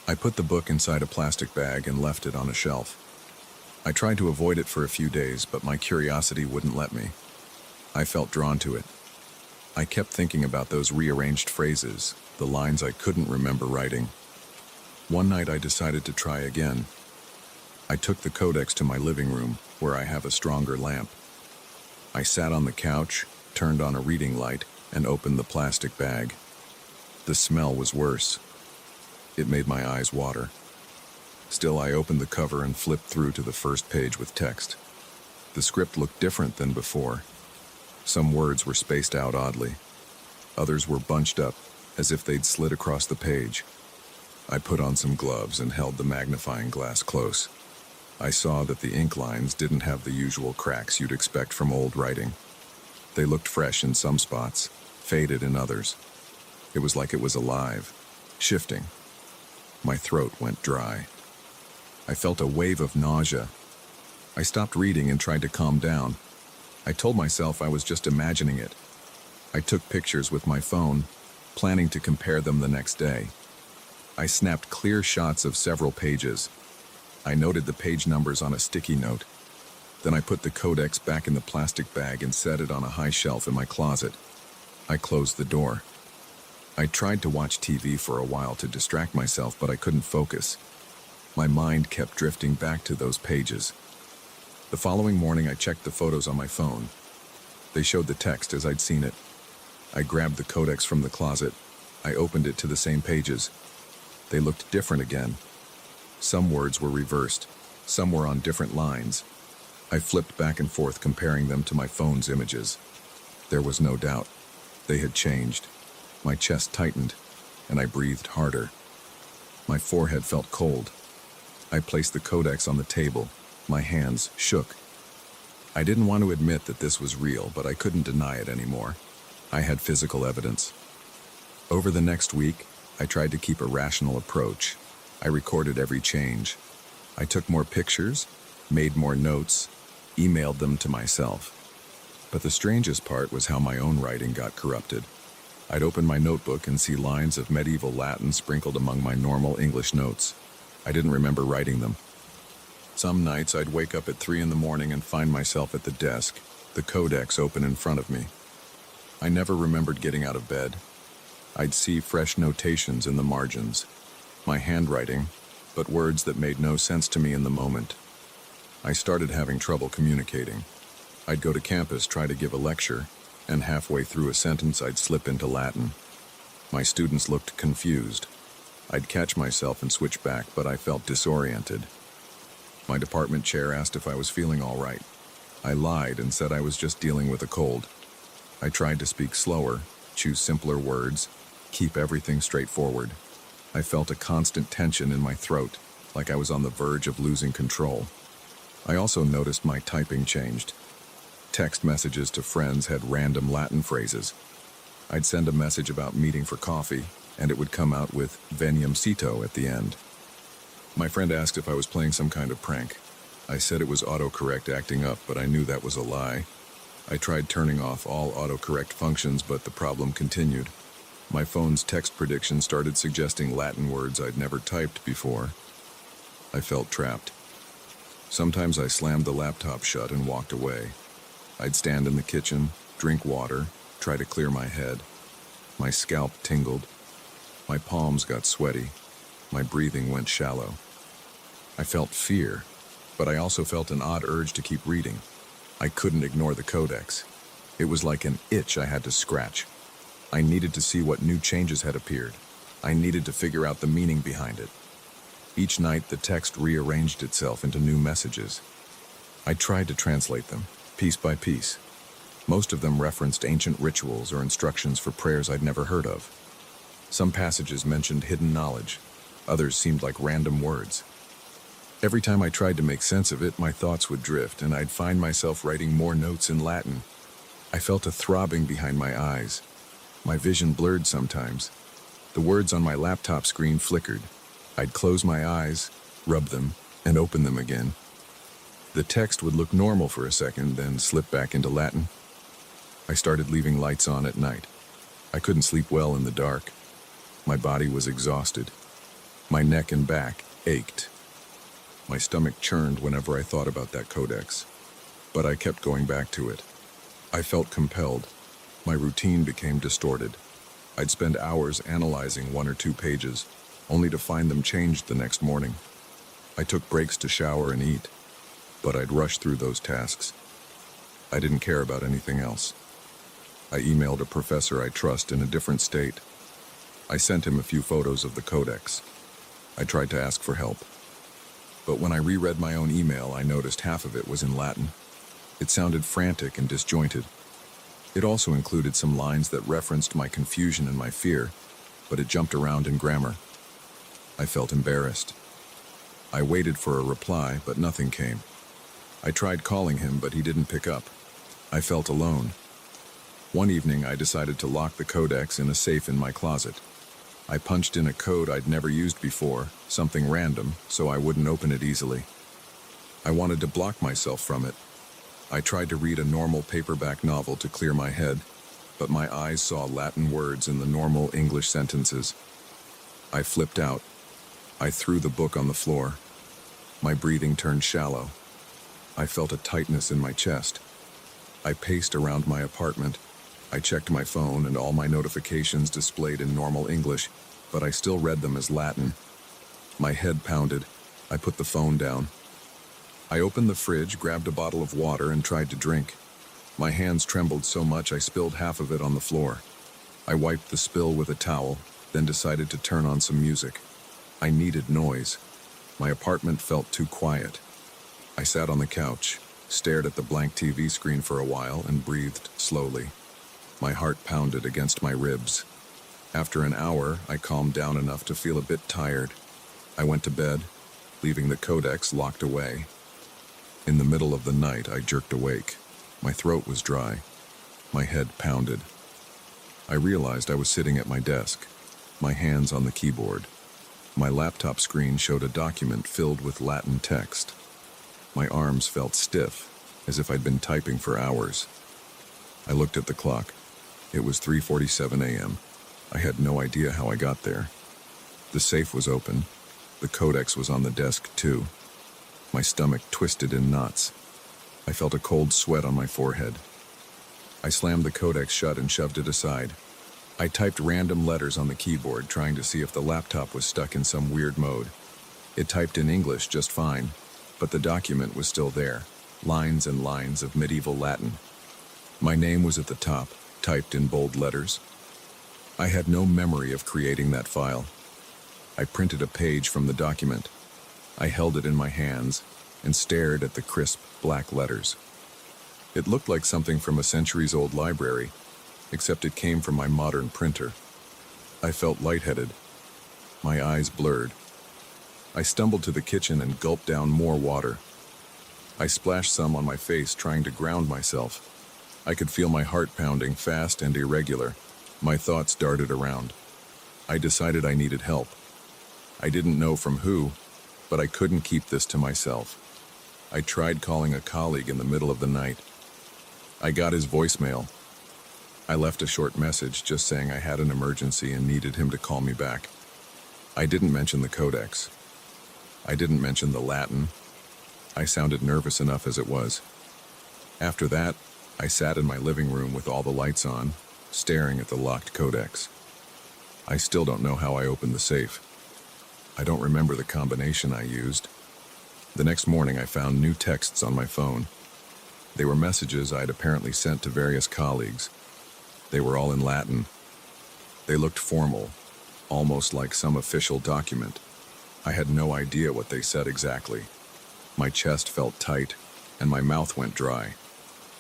I put the book inside a plastic bag and left it on a shelf. I tried to avoid it for a few days, but my curiosity wouldn't let me. I felt drawn to it. I kept thinking about those rearranged phrases, the lines I couldn't remember writing. One night I decided to try again. I took the codex to my living room, where I have a stronger lamp. I sat on the couch, turned on a reading light, and opened the plastic bag. The smell was worse. It made my eyes water. Still, I opened the cover and flipped through to the first page with text. The script looked different than before. Some words were spaced out oddly. Others were bunched up, as if they'd slid across the page. I put on some gloves and held the magnifying glass close. I saw that the ink lines didn't have the usual cracks you'd expect from old writing. They looked fresh in some spots, faded in others. It was like it was alive, shifting. My throat went dry. I felt a wave of nausea. I stopped reading and tried to calm down. I told myself I was just imagining it. I took pictures with my phone, planning to compare them the next day. I snapped clear shots of several pages. I noted the page numbers on a sticky note. Then I put the codex back in the plastic bag and set it on a high shelf in my closet. I closed the door. I tried to watch TV for a while to distract myself, but I couldn't focus. My mind kept drifting back to those pages. The following morning, I checked the photos on my phone. They showed the text as I'd seen it. I grabbed the codex from the closet. I opened it to the same pages. They looked different again. Some words were reversed. Some were on different lines. I flipped back and forth, comparing them to my phone's images. There was no doubt. They had changed. My chest tightened, and I breathed harder. My forehead felt cold. I placed the codex on the table. My hands shook. I didn't want to admit that this was real, but I couldn't deny it anymore. I had physical evidence. Over the next week, I tried to keep a rational approach. I recorded every change. I took more pictures, made more notes, emailed them to myself. But the strangest part was how my own writing got corrupted. I'd open my notebook and see lines of medieval Latin sprinkled among my normal English notes. I didn't remember writing them. Some nights I'd wake up at 3 in the morning and find myself at the desk, the codex open in front of me. I never remembered getting out of bed. I'd see fresh notations in the margins. My handwriting, but words that made no sense to me in the moment. I started having trouble communicating. I'd go to campus, try to give a lecture, and halfway through a sentence I'd slip into Latin. My students looked confused. I'd catch myself and switch back, but I felt disoriented. My department chair asked if I was feeling all right. I lied and said I was just dealing with a cold. I tried to speak slower, choose simpler words, keep everything straightforward. I felt a constant tension in my throat, like I was on the verge of losing control. I also noticed my typing changed. Text messages to friends had random Latin phrases. I'd send a message about meeting for coffee, and it would come out with veniam cito at the end. My friend asked if I was playing some kind of prank. I said it was autocorrect acting up, but I knew that was a lie. I tried turning off all autocorrect functions, but the problem continued. My phone's text prediction started suggesting Latin words I'd never typed before. I felt trapped. Sometimes I slammed the laptop shut and walked away. I'd stand in the kitchen, drink water, try to clear my head. My scalp tingled. My palms got sweaty. My breathing went shallow. I felt fear, but I also felt an odd urge to keep reading. I couldn't ignore the codex. It was like an itch I had to scratch. I needed to see what new changes had appeared. I needed to figure out the meaning behind it. Each night, the text rearranged itself into new messages. I tried to translate them, piece by piece. Most of them referenced ancient rituals or instructions for prayers I'd never heard of. Some passages mentioned hidden knowledge. Others seemed like random words. Every time I tried to make sense of it, my thoughts would drift, and I'd find myself writing more notes in Latin. I felt a throbbing behind my eyes. My vision blurred sometimes. The words on my laptop screen flickered. I'd close my eyes, rub them, and open them again. The text would look normal for a second, then slip back into Latin. I started leaving lights on at night. I couldn't sleep well in the dark. My body was exhausted. My neck and back ached. My stomach churned whenever I thought about that codex. But I kept going back to it. I felt compelled. My routine became distorted. I'd spend hours analyzing 1 or 2 pages, only to find them changed the next morning. I took breaks to shower and eat, but I'd rush through those tasks. I didn't care about anything else. I emailed a professor I trust in a different state. I sent him a few photos of the codex. I tried to ask for help. But when I reread my own email, I noticed half of it was in Latin. It sounded frantic and disjointed. It also included some lines that referenced my confusion and my fear, but it jumped around in grammar. I felt embarrassed. I waited for a reply, but nothing came. I tried calling him, but he didn't pick up. I felt alone. One evening, I decided to lock the codex in a safe in my closet. I punched in a code I'd never used before, something random, so I wouldn't open it easily. I wanted to block myself from it. I tried to read a normal paperback novel to clear my head, but my eyes saw Latin words in the normal English sentences. I flipped out. I threw the book on the floor. My breathing turned shallow. I felt a tightness in my chest. I paced around my apartment. I checked my phone and all my notifications displayed in normal English, but I still read them as Latin. My head pounded. I put the phone down. I opened the fridge, grabbed a bottle of water, and tried to drink. My hands trembled so much I spilled half of it on the floor. I wiped the spill with a towel, then decided to turn on some music. I needed noise. My apartment felt too quiet. I sat on the couch, stared at the blank TV screen for a while, and breathed slowly. My heart pounded against my ribs. After an hour, I calmed down enough to feel a bit tired. I went to bed, leaving the codex locked away. In the middle of the night, I jerked awake. My throat was dry. My head pounded. I realized I was sitting at my desk, my hands on the keyboard. My laptop screen showed a document filled with Latin text. My arms felt stiff, as if I'd been typing for hours. I looked at the clock. It was 3:47 a.m. I had no idea how I got there. The safe was open. The codex was on the desk, too. My stomach twisted in knots. I felt a cold sweat on my forehead. I slammed the codex shut and shoved it aside. I typed random letters on the keyboard, trying to see if the laptop was stuck in some weird mode. It typed in English just fine, but the document was still there, lines and lines of medieval Latin. My name was at the top, typed in bold letters. I had no memory of creating that file. I printed a page from the document. I held it in my hands and stared at the crisp black letters. It looked like something from a centuries-old library, except it came from my modern printer. I felt lightheaded. My eyes blurred. I stumbled to the kitchen and gulped down more water. I splashed some on my face, trying to ground myself. I could feel my heart pounding fast and irregular. My thoughts darted around. I decided I needed help. I didn't know from who, but I couldn't keep this to myself. I tried calling a colleague in the middle of the night. I got his voicemail. I left a short message just saying I had an emergency and needed him to call me back. I didn't mention the codex. I didn't mention the Latin. I sounded nervous enough as it was. After that, I sat in my living room with all the lights on, staring at the locked codex. I still don't know how I opened the safe. I don't remember the combination I used. The next morning, I found new texts on my phone. They were messages I'd apparently sent to various colleagues. They were all in Latin. They looked formal, almost like some official document. I had no idea what they said exactly. My chest felt tight, and my mouth went dry.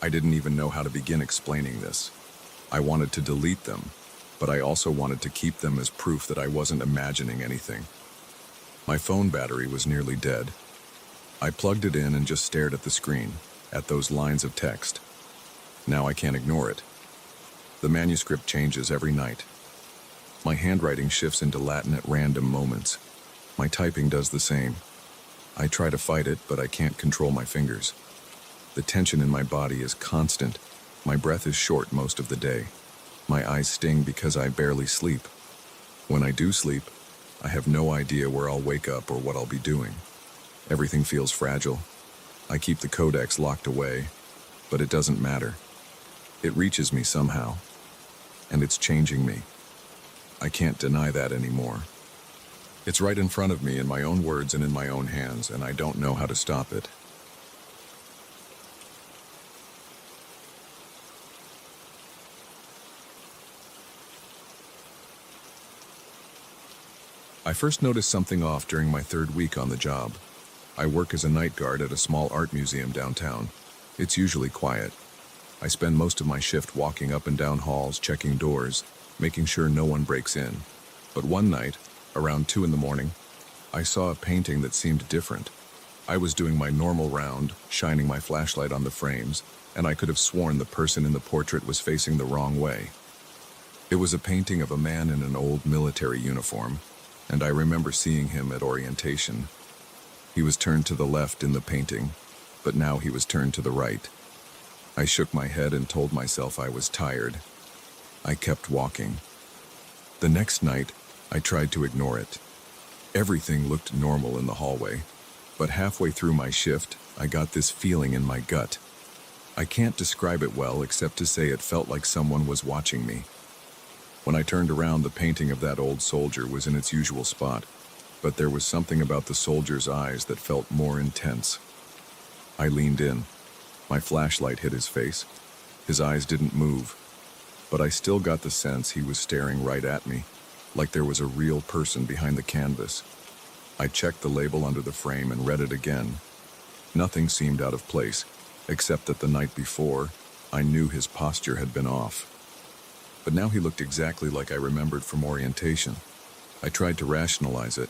I didn't even know how to begin explaining this. I wanted to delete them, but I also wanted to keep them as proof that I wasn't imagining anything. My phone battery was nearly dead. I plugged it in and just stared at the screen, at those lines of text. Now I can't ignore it. The manuscript changes every night. My handwriting shifts into Latin at random moments. My typing does the same. I try to fight it, but I can't control my fingers. The tension in my body is constant. My breath is short most of the day. My eyes sting because I barely sleep. When I do sleep, I have no idea where I'll wake up or what I'll be doing. Everything feels fragile. I keep the codex locked away, but it doesn't matter. It reaches me somehow, and it's changing me. I can't deny that anymore. It's right in front of me in my own words and in my own hands, and I don't know how to stop it. I first noticed something off during my third week on the job. I work as a night guard at a small art museum downtown. It's usually quiet. I spend most of my shift walking up and down halls, checking doors, making sure no one breaks in. But one night, around 2 a.m, I saw a painting that seemed different. I was doing my normal round, shining my flashlight on the frames, and I could have sworn the person in the portrait was facing the wrong way. It was a painting of a man in an old military uniform, and I remember seeing him at orientation. He was turned to the left in the painting, but now he was turned to the right. I shook my head and told myself I was tired. I kept walking. The next night, I tried to ignore it. Everything looked normal in the hallway, but halfway through my shift, I got this feeling in my gut. I can't describe it well except to say it felt like someone was watching me. When I turned around, the painting of that old soldier was in its usual spot, but there was something about the soldier's eyes that felt more intense. I leaned in. My flashlight hit his face. His eyes didn't move, but I still got the sense he was staring right at me, like there was a real person behind the canvas. I checked the label under the frame and read it again. Nothing seemed out of place, except that the night before, I knew his posture had been off. But now he looked exactly like I remembered from orientation. I tried to rationalize it.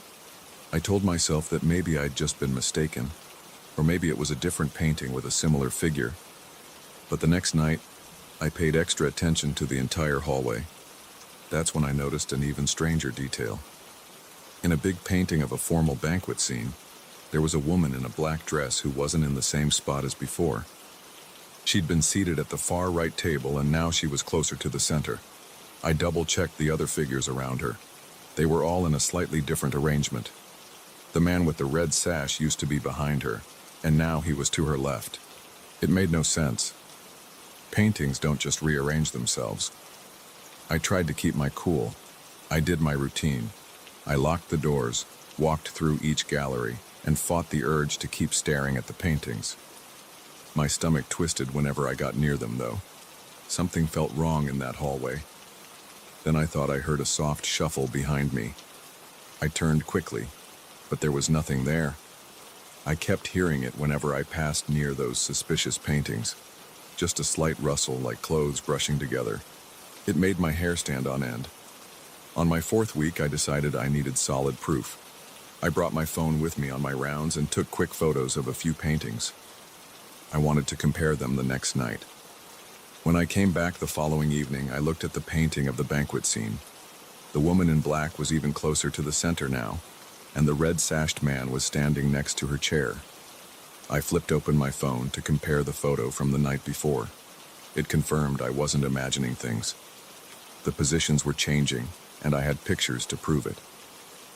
I told myself that maybe I'd just been mistaken, or maybe it was a different painting with a similar figure. But the next night, I paid extra attention to the entire hallway. That's when I noticed an even stranger detail. In a big painting of a formal banquet scene, there was a woman in a black dress who wasn't in the same spot as before. She'd been seated at the far right table, and now she was closer to the center. I double-checked the other figures around her. They were all in a slightly different arrangement. The man with the red sash used to be behind her, and now he was to her left. It made no sense. Paintings don't just rearrange themselves. I tried to keep my cool. I did my routine. I locked the doors, walked through each gallery, and fought the urge to keep staring at the paintings. My stomach twisted whenever I got near them, though. Something felt wrong in that hallway. Then I thought I heard a soft shuffle behind me. I turned quickly, but there was nothing there. I kept hearing it whenever I passed near those suspicious paintings. Just a slight rustle like clothes brushing together. It made my hair stand on end. On my fourth week, I decided I needed solid proof. I brought my phone with me on my rounds and took quick photos of a few paintings. I wanted to compare them the next night. When I came back the following evening, I looked at the painting of the banquet scene. The woman in black was even closer to the center now, and the red-sashed man was standing next to her chair. I flipped open my phone to compare the photo from the night before. It confirmed I wasn't imagining things. The positions were changing, and I had pictures to prove it.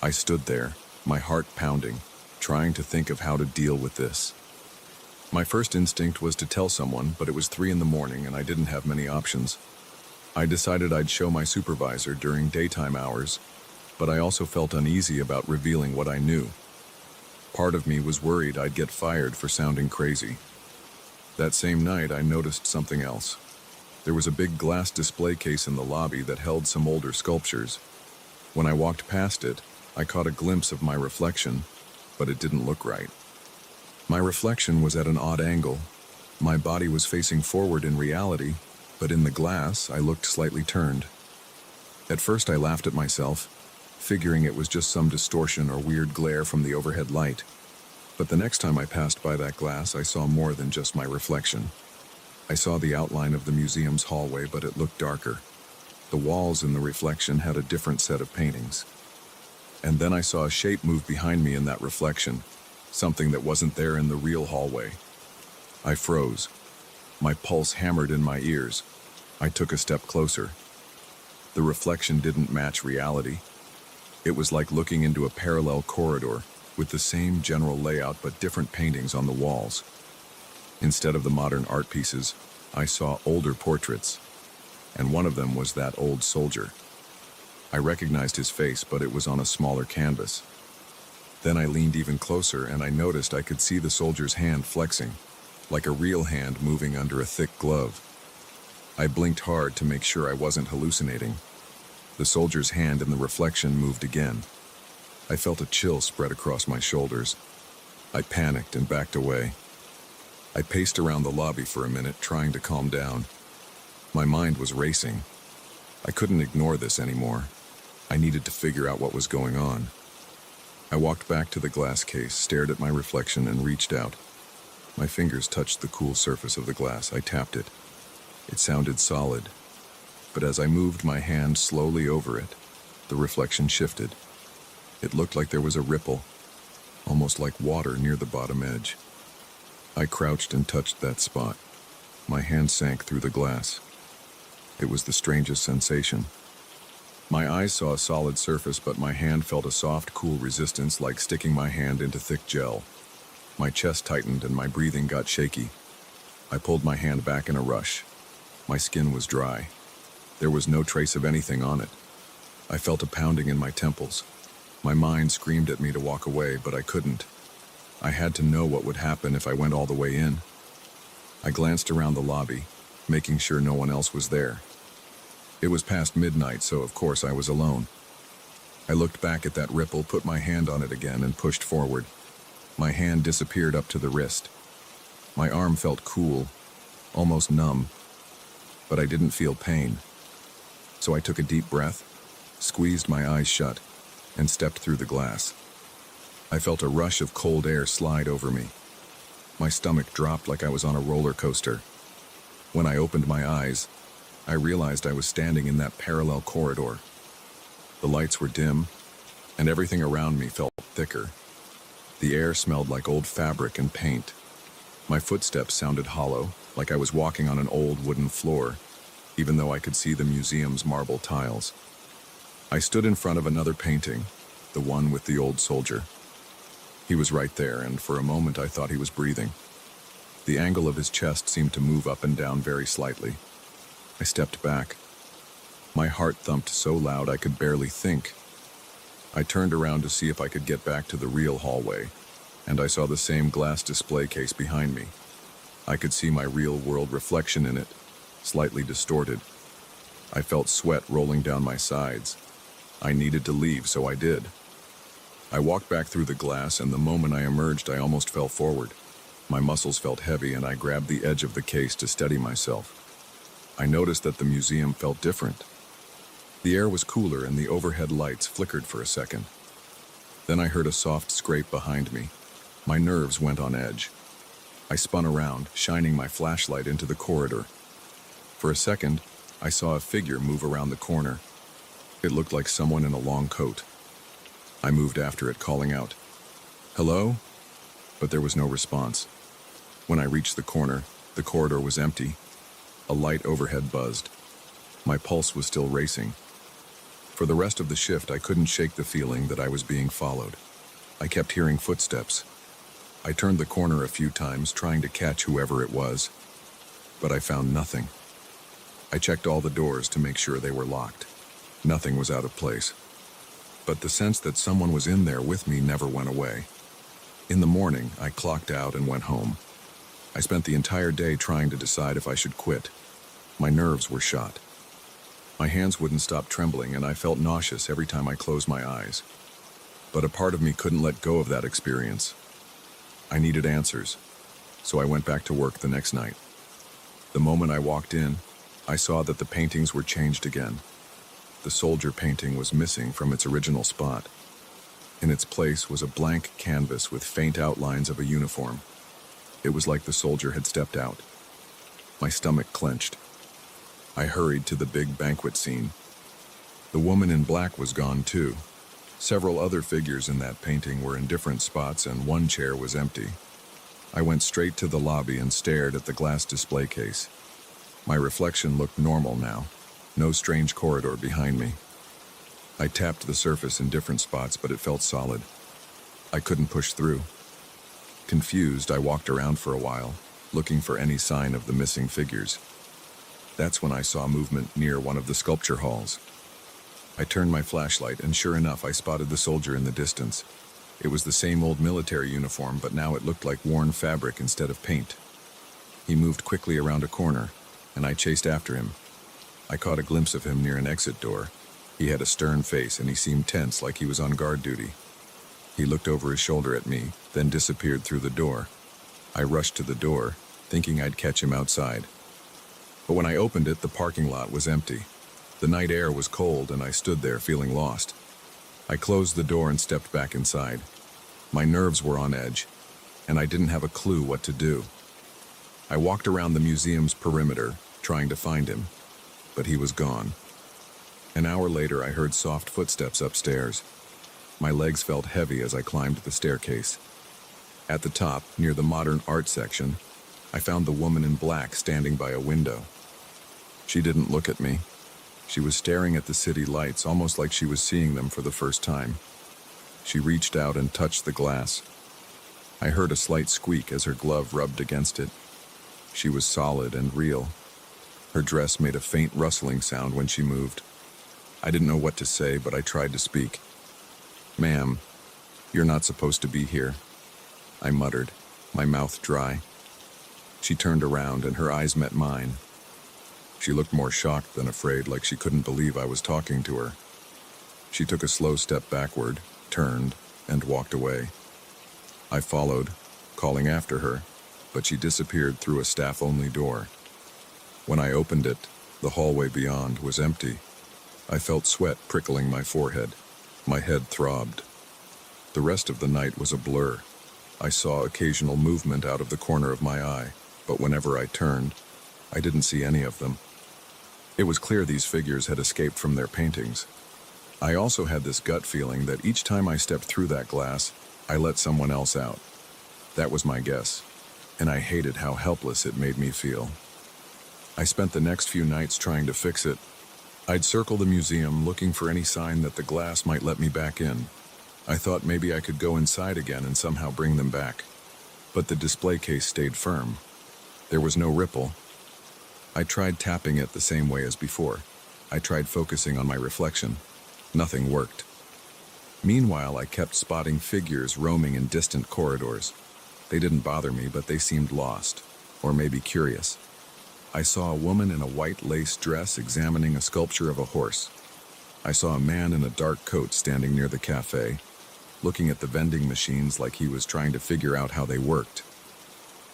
I stood there, my heart pounding, trying to think of how to deal with this. My first instinct was to tell someone, but it was 3 a.m. and I didn't have many options. I decided I'd show my supervisor during daytime hours, but I also felt uneasy about revealing what I knew. Part of me was worried I'd get fired for sounding crazy. That same night, I noticed something else. There was a big glass display case in the lobby that held some older sculptures. When I walked past it, I caught a glimpse of my reflection, but it didn't look right. My reflection was at an odd angle. My body was facing forward in reality, but in the glass, I looked slightly turned. At first, I laughed at myself, figuring it was just some distortion or weird glare from the overhead light. But the next time I passed by that glass, I saw more than just my reflection. I saw the outline of the museum's hallway, but it looked darker. The walls in the reflection had a different set of paintings. And then I saw a shape move behind me in that reflection, something that wasn't there in the real hallway. I froze. My pulse hammered in my ears. I took a step closer. The reflection didn't match reality. It was like looking into a parallel corridor with the same general layout but different paintings on the walls. Instead of the modern art pieces, I saw older portraits, and one of them was that old soldier. I recognized his face, but it was on a smaller canvas. Then I leaned even closer, and I noticed I could see the soldier's hand flexing, like a real hand moving under a thick glove. I blinked hard to make sure I wasn't hallucinating. The soldier's hand in the reflection moved again. I felt a chill spread across my shoulders. I panicked and backed away. I paced around the lobby for a minute, trying to calm down. My mind was racing. I couldn't ignore this anymore. I needed to figure out what was going on. I walked back to the glass case, stared at my reflection, and reached out. My fingers touched the cool surface of the glass. I tapped it. It sounded solid, but as I moved my hand slowly over it, the reflection shifted. It looked like there was a ripple, almost like water near the bottom edge. I crouched and touched that spot. My hand sank through the glass. It was the strangest sensation. My eyes saw a solid surface, but my hand felt a soft, cool resistance, like sticking my hand into thick gel. My chest tightened and my breathing got shaky. I pulled my hand back in a rush. My skin was dry. There was no trace of anything on it. I felt a pounding in my temples. My mind screamed at me to walk away, but I couldn't. I had to know what would happen if I went all the way in. I glanced around the lobby, making sure no one else was there. It was past midnight, so of course I was alone. I looked back at that ripple, put my hand on it again, and pushed forward. My hand disappeared up to the wrist. My arm felt cool, almost numb, but I didn't feel pain. So I took a deep breath, squeezed my eyes shut, and stepped through the glass. I felt a rush of cold air slide over me. My stomach dropped like I was on a roller coaster. When I opened my eyes, I realized I was standing in that parallel corridor. The lights were dim, and everything around me felt thicker. The air smelled like old fabric and paint. My footsteps sounded hollow, like I was walking on an old wooden floor, even though I could see the museum's marble tiles. I stood in front of another painting, the one with the old soldier. He was right there, and for a moment I thought he was breathing. The angle of his chest seemed to move up and down very slightly. I stepped back. My heart thumped so loud I could barely think. I turned around to see if I could get back to the real hallway, and I saw the same glass display case behind me. I could see my real-world reflection in it, slightly distorted. I felt sweat rolling down my sides. I needed to leave, so I did. I walked back through the glass, and the moment I emerged, I almost fell forward. My muscles felt heavy, and I grabbed the edge of the case to steady myself. I noticed that the museum felt different. The air was cooler, and the overhead lights flickered for a second. Then I heard a soft scrape behind me. My nerves went on edge. I spun around, shining my flashlight into the corridor. For a second, I saw a figure move around the corner. It looked like someone in a long coat. I moved after it, calling out, "Hello?" But there was no response. When I reached the corner, the corridor was empty. A light overhead buzzed. My pulse was still racing. For the rest of the shift, I couldn't shake the feeling that I was being followed. I kept hearing footsteps. I turned the corner a few times, trying to catch whoever it was, but I found nothing. I checked all the doors to make sure they were locked. Nothing was out of place. But the sense that someone was in there with me never went away. In the morning, I clocked out and went home. I spent the entire day trying to decide if I should quit. My nerves were shot. My hands wouldn't stop trembling, and I felt nauseous every time I closed my eyes. But a part of me couldn't let go of that experience. I needed answers, so I went back to work the next night. The moment I walked in, I saw that the paintings were changed again. The soldier painting was missing from its original spot. In its place was a blank canvas with faint outlines of a uniform. It was like the soldier had stepped out. My stomach clenched. I hurried to the big banquet scene. The woman in black was gone too. Several other figures in that painting were in different spots, and one chair was empty. I went straight to the lobby and stared at the glass display case. My reflection looked normal now. No strange corridor behind me. I tapped the surface in different spots, but it felt solid. I couldn't push through. Confused, I walked around for a while, looking for any sign of the missing figures. That's when I saw movement near one of the sculpture halls. I turned my flashlight, and sure enough, I spotted the soldier in the distance. It was the same old military uniform, but now it looked like worn fabric instead of paint. He moved quickly around a corner, and I chased after him. I caught a glimpse of him near an exit door. He had a stern face, and he seemed tense, like he was on guard duty. He looked over his shoulder at me, then disappeared through the door. I rushed to the door, thinking I'd catch him outside. But when I opened it, the parking lot was empty. The night air was cold, and I stood there feeling lost. I closed the door and stepped back inside. My nerves were on edge. and I didn't have a clue what to do. I walked around the museum's perimeter, trying to find him, but he was gone. An hour later, I heard soft footsteps upstairs. My legs felt heavy as I climbed the staircase. At the top, near the modern art section, I found the woman in black standing by a window. She didn't look at me. She was staring at the city lights, almost like she was seeing them for the first time. She reached out and touched the glass. I heard a slight squeak as her glove rubbed against it. She was solid and real. Her dress made a faint rustling sound when she moved. I didn't know what to say, but I tried to speak. "Ma'am, you're not supposed to be here," I muttered, my mouth dry. She turned around and her eyes met mine. She looked more shocked than afraid, like she couldn't believe I was talking to her. She took a slow step backward, turned, and walked away. I followed, calling after her, but she disappeared through a staff-only door. When I opened it, the hallway beyond was empty. I felt sweat prickling my forehead. My head throbbed. The rest of the night was a blur. I saw occasional movement out of the corner of my eye, but whenever I turned, I didn't see any of them. It was clear these figures had escaped from their paintings. I also had this gut feeling that each time I stepped through that glass, I let someone else out. That was my guess, and I hated how helpless it made me feel. I spent the next few nights trying to fix it. I'd circle the museum looking for any sign that the glass might let me back in. I thought maybe I could go inside again and somehow bring them back. But the display case stayed firm. There was no ripple. I tried tapping it the same way as before. I tried focusing on my reflection. Nothing worked. Meanwhile, I kept spotting figures roaming in distant corridors. They didn't bother me, but they seemed lost, or maybe curious. I saw a woman in a white lace dress examining a sculpture of a horse. I saw a man in a dark coat standing near the cafe, looking at the vending machines like he was trying to figure out how they worked.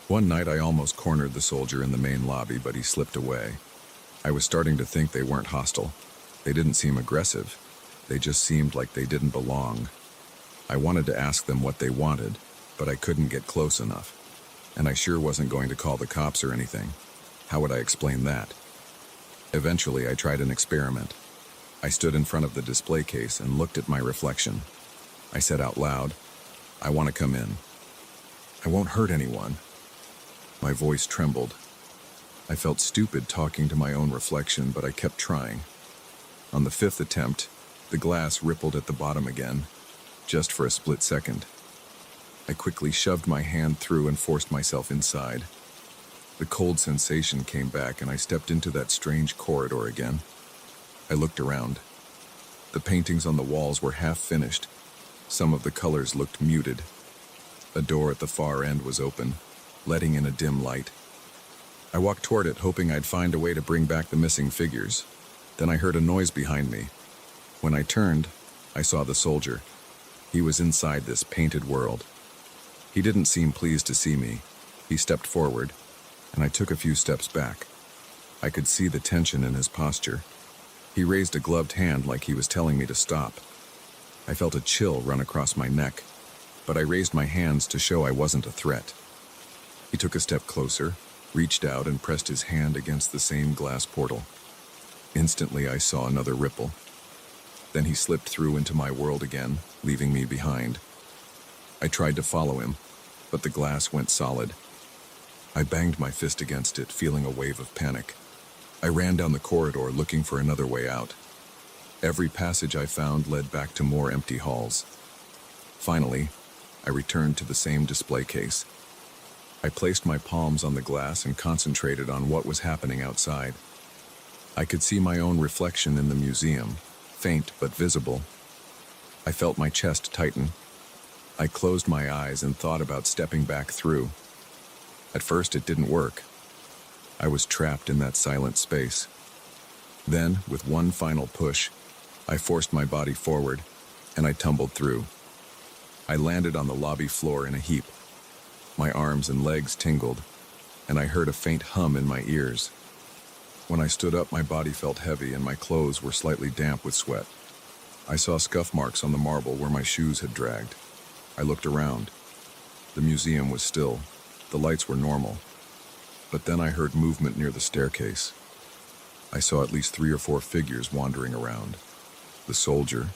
One night I almost cornered the soldier in the main lobby, but he slipped away. I was starting to think they weren't hostile. They didn't seem aggressive. They just seemed like they didn't belong. I wanted to ask them what they wanted, but I couldn't get close enough. And I sure wasn't going to call the cops or anything. How would I explain that? Eventually, I tried an experiment. I stood in front of the display case and looked at my reflection. I said out loud, "I want to come in. I won't hurt anyone." My voice trembled. I felt stupid talking to my own reflection, but I kept trying. On the fifth attempt, the glass rippled at the bottom again, just for a split second. I quickly shoved my hand through and forced myself inside. The cold sensation came back and I stepped into that strange corridor again. I looked around. The paintings on the walls were half finished. Some of the colors looked muted. A door at the far end was open, letting in a dim light. I walked toward it, hoping I'd find a way to bring back the missing figures. Then I heard a noise behind me. When I turned, I saw the soldier. He was inside this painted world. He didn't seem pleased to see me. He stepped forward, and I took a few steps back. I could see the tension in his posture. He raised a gloved hand like he was telling me to stop. I felt a chill run across my neck, but I raised my hands to show I wasn't a threat. He took a step closer, reached out and pressed his hand against the same glass portal. Instantly, I saw another ripple. Then he slipped through into my world again, leaving me behind. I tried to follow him, but the glass went solid. I banged my fist against it, feeling a wave of panic. I ran down the corridor looking for another way out. Every passage I found led back to more empty halls. Finally, I returned to the same display case. I placed my palms on the glass and concentrated on what was happening outside. I could see my own reflection in the museum, faint but visible. I felt my chest tighten. I closed my eyes and thought about stepping back through. At first, it didn't work. I was trapped in that silent space. Then, with one final push, I forced my body forward, and I tumbled through. I landed on the lobby floor in a heap. My arms and legs tingled, and I heard a faint hum in my ears. When I stood up, my body felt heavy and my clothes were slightly damp with sweat. I saw scuff marks on the marble where my shoes had dragged. I looked around. The museum was still. The lights were normal. But then I heard movement near the staircase. I saw at least 3 or 4 figures wandering around. The soldier,